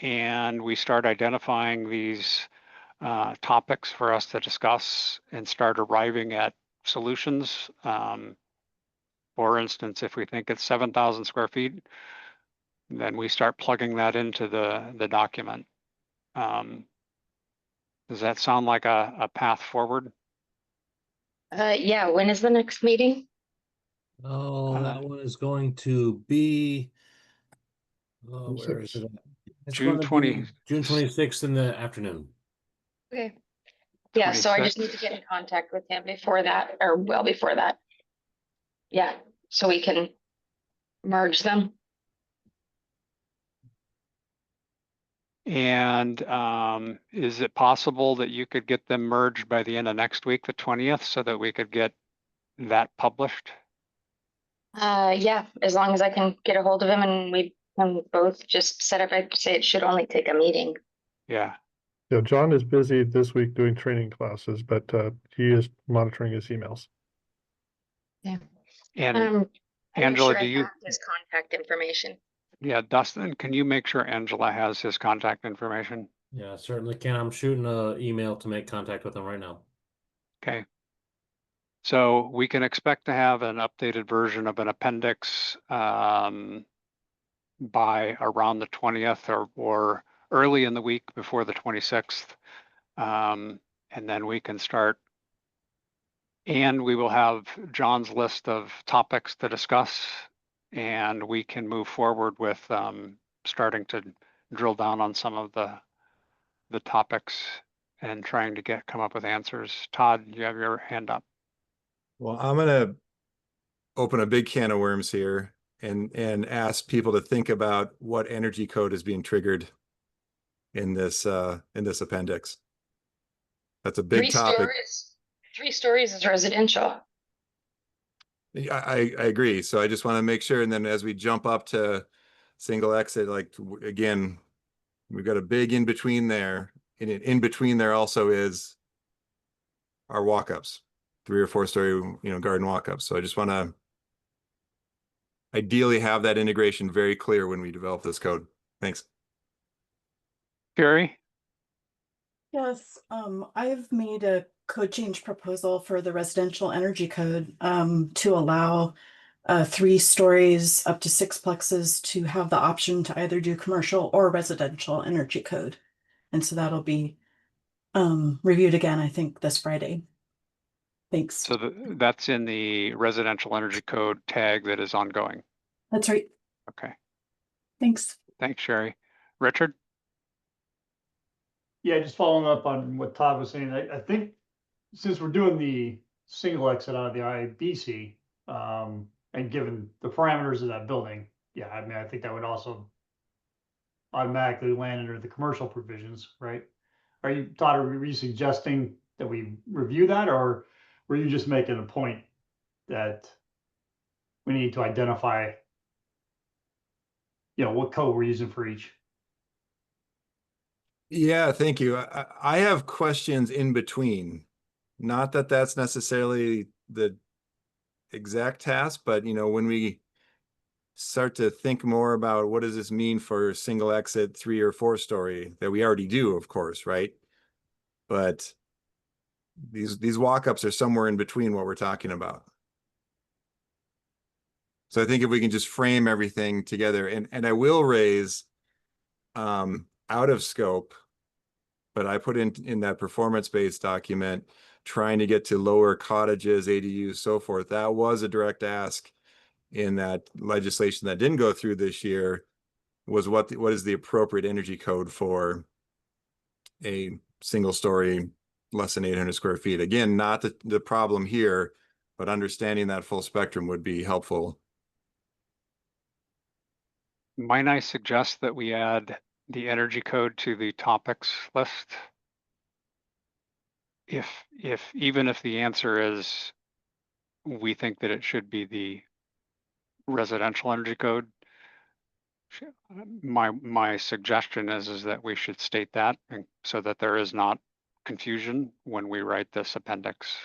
and we start identifying these topics for us to discuss and start arriving at solutions. For instance, if we think it's 7,000 square feet, then we start plugging that into the document. Does that sound like a path forward? Yeah, when is the next meeting? Oh, that one is going to be, where is it? It's June going to 20. be June 26th in the afternoon. Okay. Yeah, so I just 26th. need to get in contact with him before that, or well before that. Yeah, so we can merge them. And is it possible that you could get them merged by the end of next week, the 20th, so that we could get that published? Yeah, as long as I can get a hold of him and we can both just set up, I'd say it should only take a meeting. Yeah. Yeah, John is busy this week doing training classes, but he is monitoring his emails. Yeah. And I'm Angela, sure do I you? have his contact information. Yeah, Dustin, can you make sure Angela has his contact information? Yeah, certainly can. I'm shooting an email to make contact with them right now. Okay. So we can expect to have an updated version of an appendix by around the 20th or early in the week before the 26th. And then we can start. And we will have John's list of topics to discuss, and we can move forward with starting to drill down on some of the topics and trying to come up with answers. Todd, you have your hand up. Well, I'm gonna open a big can of worms here and ask people to think about what energy code is being triggered in this appendix. That's a big topic. 3 stories is residential. I agree. So I just want to make sure. And then as we jump up to single exit, like again, we've got a big in between there. And in between there also is our walk-ups, 3 or 4 story, garden walk-ups. So I just want to ideally have that integration very clear when we develop this code. Thanks. Gary? Yes, I've made a code change proposal for the residential energy code to allow 3 stories up to 6 plexes to have the option to either do commercial or residential energy code. And so that'll be reviewed again, I think, this Friday. Thanks. So that's in the residential energy code tag that is ongoing. That's right. Okay. Thanks. Thanks, Sherry. Richard? Yeah, just following up on what Todd was saying, I think since we're doing the single exit out of the IBC, and given the parameters of that building, yeah, I mean, I think that would also automatically land under the commercial provisions, right? Todd, are you suggesting that we review that, or were you just making a point that we need to identify, what code we're using for each? Yeah, thank you. I have questions in between. Not that that's necessarily the exact task, but when we start to think more about what does this mean for single exit 3 or 4 story, that we already do, of course, right? But these walk-ups are somewhere in between what we're talking about. So I think if we can just frame everything together, and I will raise out of scope, but I put in that performance-based document trying to get to lower cottages, ADUs, so forth. That was a direct ask in that legislation that didn't go through this year, was what is the appropriate energy code for a single story less than 800 square feet. Again, not the problem here, but understanding that full spectrum would be helpful. Might I suggest that we add the energy code to the topics list? Even if the answer is we think that it should be the residential energy code, my suggestion is that we should state that, and so that there is not confusion when we write this appendix.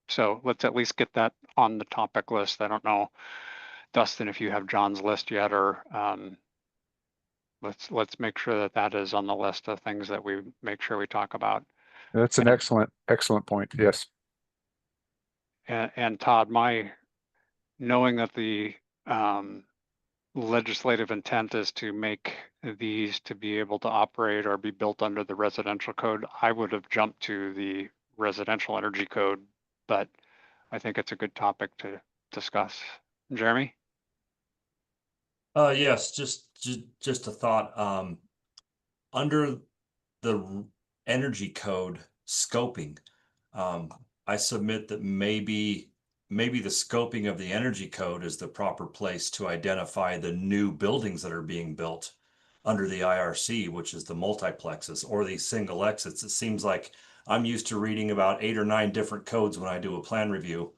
So let's at least get that on the topic list. I don't know, Dustin, if you have John's list yet, or let's make sure that that is on the list of things that we make sure we talk about. That's an excellent point. Yes. And Todd, knowing that the legislative intent is to make these to be able to operate or be built under the residential code, I would have jumped to the residential energy code, but I think it's a good topic to discuss. Jeremy? Yes, just a thought. Under the energy code scoping, I submit that maybe the scoping of the energy code is the proper place to identify the new buildings that are being built under the IRC, which is the multiplexes or these single exits. It seems like I'm used to reading about 8 or 9 different codes when I do a plan review.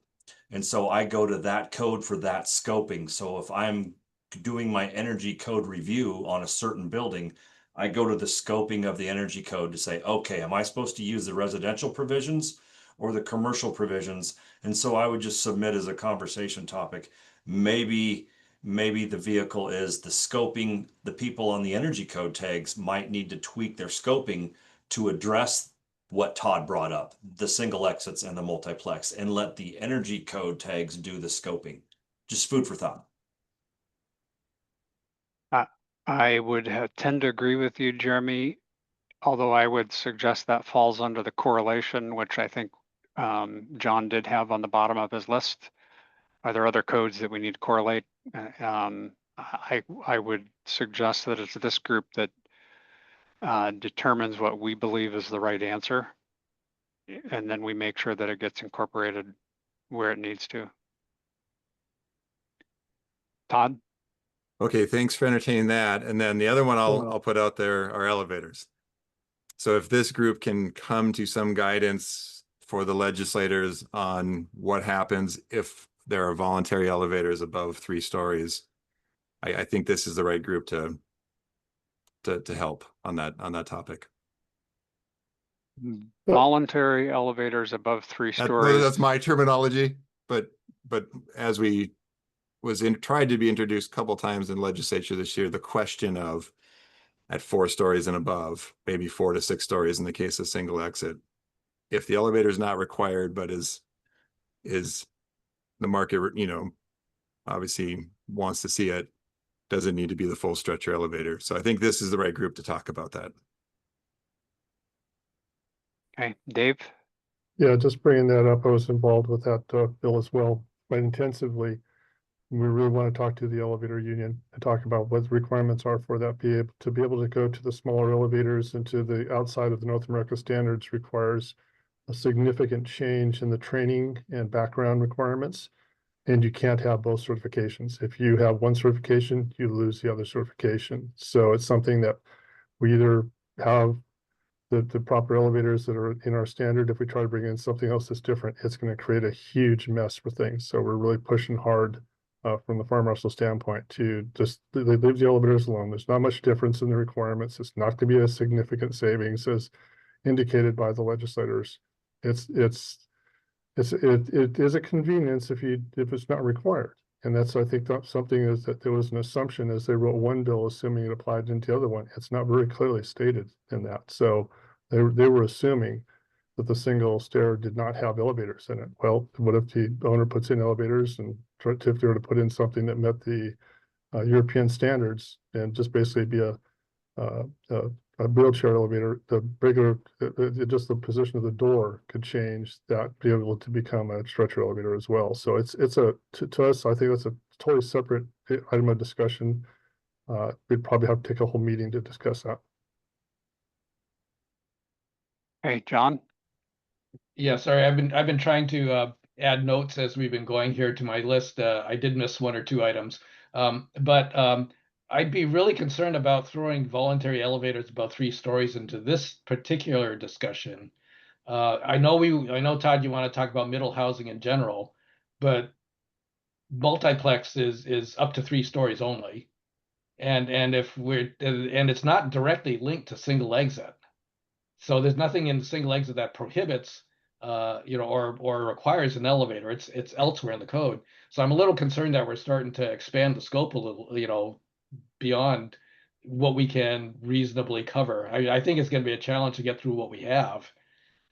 And so I go to that code for that scoping. So if I'm doing my energy code review on a certain building, I go to the scoping of the energy code to say, okay, am I supposed to use the residential provisions or the commercial provisions? And so I would just submit as a conversation topic, maybe the vehicle is the scoping. The people on the energy code tags might need to tweak their scoping to address what Todd brought up, the single exits and the multiplex, and let the energy code tags do the scoping. Just food for thought. I would tend to agree with you, Jeremy, although I would suggest that falls under the correlation, which I think John did have on the bottom of his list. Are there other codes that we need to correlate? I would suggest that it's this group that determines what we believe is the right answer, and then we make sure that it gets incorporated where it needs to. Todd? Okay, thanks for entertaining that. And then the other one I'll put out there are elevators. So if this group can come to some guidance for the legislators on what happens if there are voluntary elevators above 3 stories, I think this is the right group to help on that topic. Voluntary elevators above 3 stories. That's my terminology, but as we tried to be introduced a couple times in legislature this year, the question of at 4 stories and above, maybe 4 to 6 stories in the case of single exit, if the elevator is not required, but is the market, obviously wants to see it, doesn't need to be the full stretcher elevator. So I think this is the right group to talk about that. Okay, Dave? Yeah, just bringing that up, I was involved with that bill as well, quite intensively. We really want to talk to the elevator union and talk about what the requirements are for that. To be able to go to the smaller elevators and to the outside of the North America standards requires a significant change in the training and background requirements. And you can't have both certifications. If you have one certification, you lose the other certification. So it's something that we either have the proper elevators that are in our standard. If we try to bring in something else that's different, it's going to create a huge mess for things. So we're really pushing hard from the fire marshal standpoint to just leave the elevators alone. There's not much difference in the requirements. It's not going to be a significant savings as indicated by the legislators. It is a convenience if it's not required. And that's, I think, something is that there was an assumption as they wrote one bill, assuming it applied into the other one. It's not very clearly stated in that. So they were assuming that the single stair did not have elevators in it. Well, what if the owner puts in elevators and if they were to put in something that met the European standards and just basically be a wheelchair elevator, the regular, just the position of the door could change that, be able to become a stretcher elevator as well. So to us, I think that's a totally separate item of discussion. We'd probably have to take a whole meeting to discuss that. Hey, John? Yeah, sorry, I've been trying to add notes as we've been going here to my list. I did miss 1 or 2 items, but I'd be really concerned about throwing voluntary elevators above 3 stories into this particular discussion. I know, Todd, you want to talk about middle housing in general, but multiplex is up to 3 stories only, and it's not directly linked to single exit. So there's nothing in the single exit that prohibits, or requires an elevator. It's elsewhere in the code. So I'm a little concerned that we're starting to expand the scope a little, beyond what we can reasonably cover. I think it's going to be a challenge to get through what we have,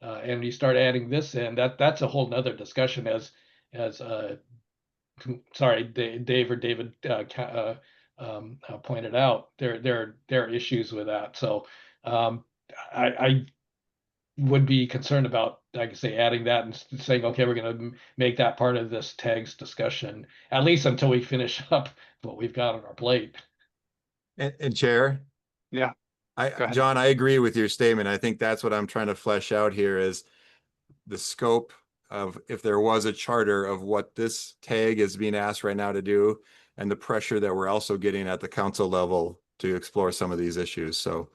and you start adding this in. That's a whole nother discussion. Sorry, Dave or David pointed out, there are issues with that. So I would be concerned about, like I say, adding that and saying, okay, we're going to make that part of this tags discussion, at least until we finish up what we've got on our plate. And Chair? Yeah. John, I agree with your statement. I think that's what I'm trying to flesh out here is the scope of if there was a charter of what this tag is being asked right now to do, and the pressure that we're also getting at the council level to explore some of these issues. So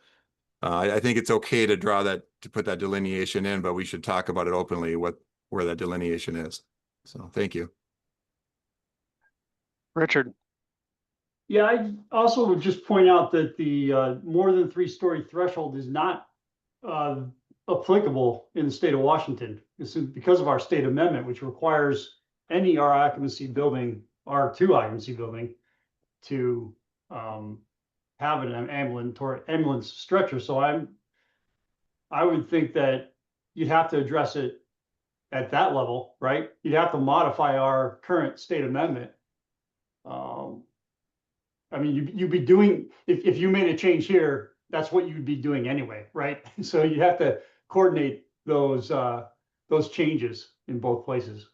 I think it's okay to put that delineation in, but we should talk about it openly, where that delineation is. So thank you. Richard? Yeah, I also would just point out that the more than 3-story threshold is not applicable in the state of Washington. This is because of our state amendment, which requires any R occupancy building, R2 occupancy building, to have an ambulance stretcher. So I would think that you'd have to address it at that level, right? You'd have to modify our current state amendment. I mean, you'd be doing, if you made a change here, that's what you'd be doing anyway, right? So you have to coordinate those changes in both places.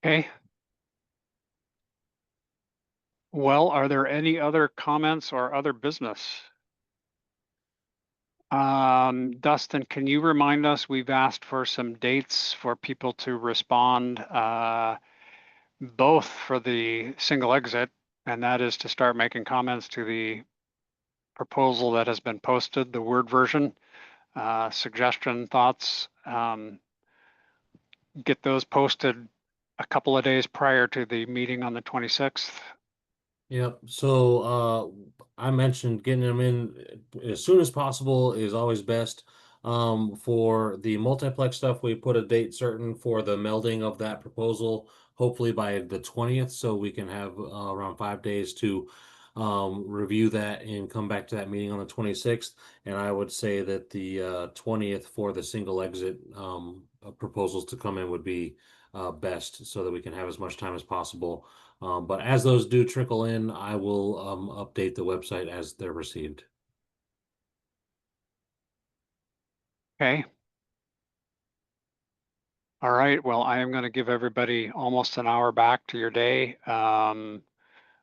Okay. Well, are there any other comments or other business? Dustin, can you remind us, we've asked for some dates for people to respond, both for the single exit, and that is to start making comments to the proposal that has been posted, the Word version, suggestion, thoughts, get those posted a couple of days prior to the meeting on the 26th. Yep. So I mentioned getting them in as soon as possible is always best. For the multiplex stuff, we put a date certain for the melding of that proposal, hopefully by the 20th, so we can have around 5 days to review that and come back to that meeting on the 26th. And I would say that the 20th for the single exit proposals to come in would be best, so that we can have as much time as possible. But as those do trickle in, I will update the website as they're received. Okay. All right. Well, I am going to give everybody almost an hour back to your day. I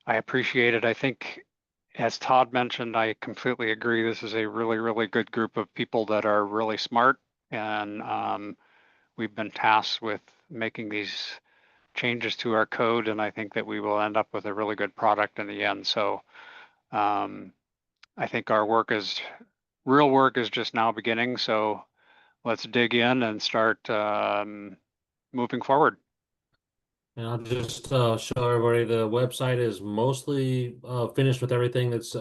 appreciate it. I think, as Todd mentioned, I completely agree. This is a really, really good group of people that are really smart, and we've been tasked with making these changes to our code, and I think that we will end up with a really good product in the end. So I think our real work is just now beginning. So let's dig in and start moving forward. And I'll just show everybody the website is mostly finished with everything that's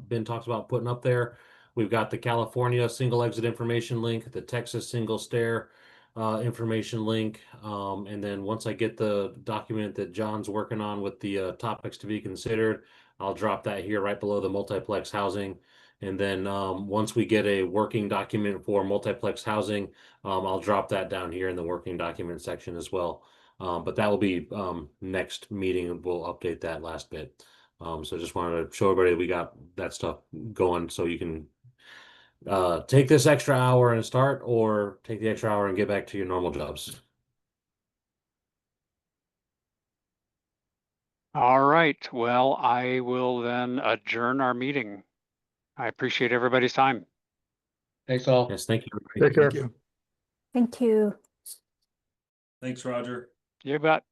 been talked about putting up there. We've got the California single exit information link, the Texas single stair information link, and then once I get the document that John's working on with the topics to be considered, I'll drop that here right below the multiplex housing. And then once we get a working document for multiplex housing, I'll drop that down here in the working document section as well. But that will be next meeting. We'll update that last bit. So just wanted to show everybody we got that stuff going, so you can take this extra hour and start, or take the extra hour and get back to your normal jobs. All right. Well, I will then adjourn our meeting. I appreciate everybody's time. Thanks all. Yes, thank you. Take care. Thank you. Thank you. Thanks, Roger. You bet.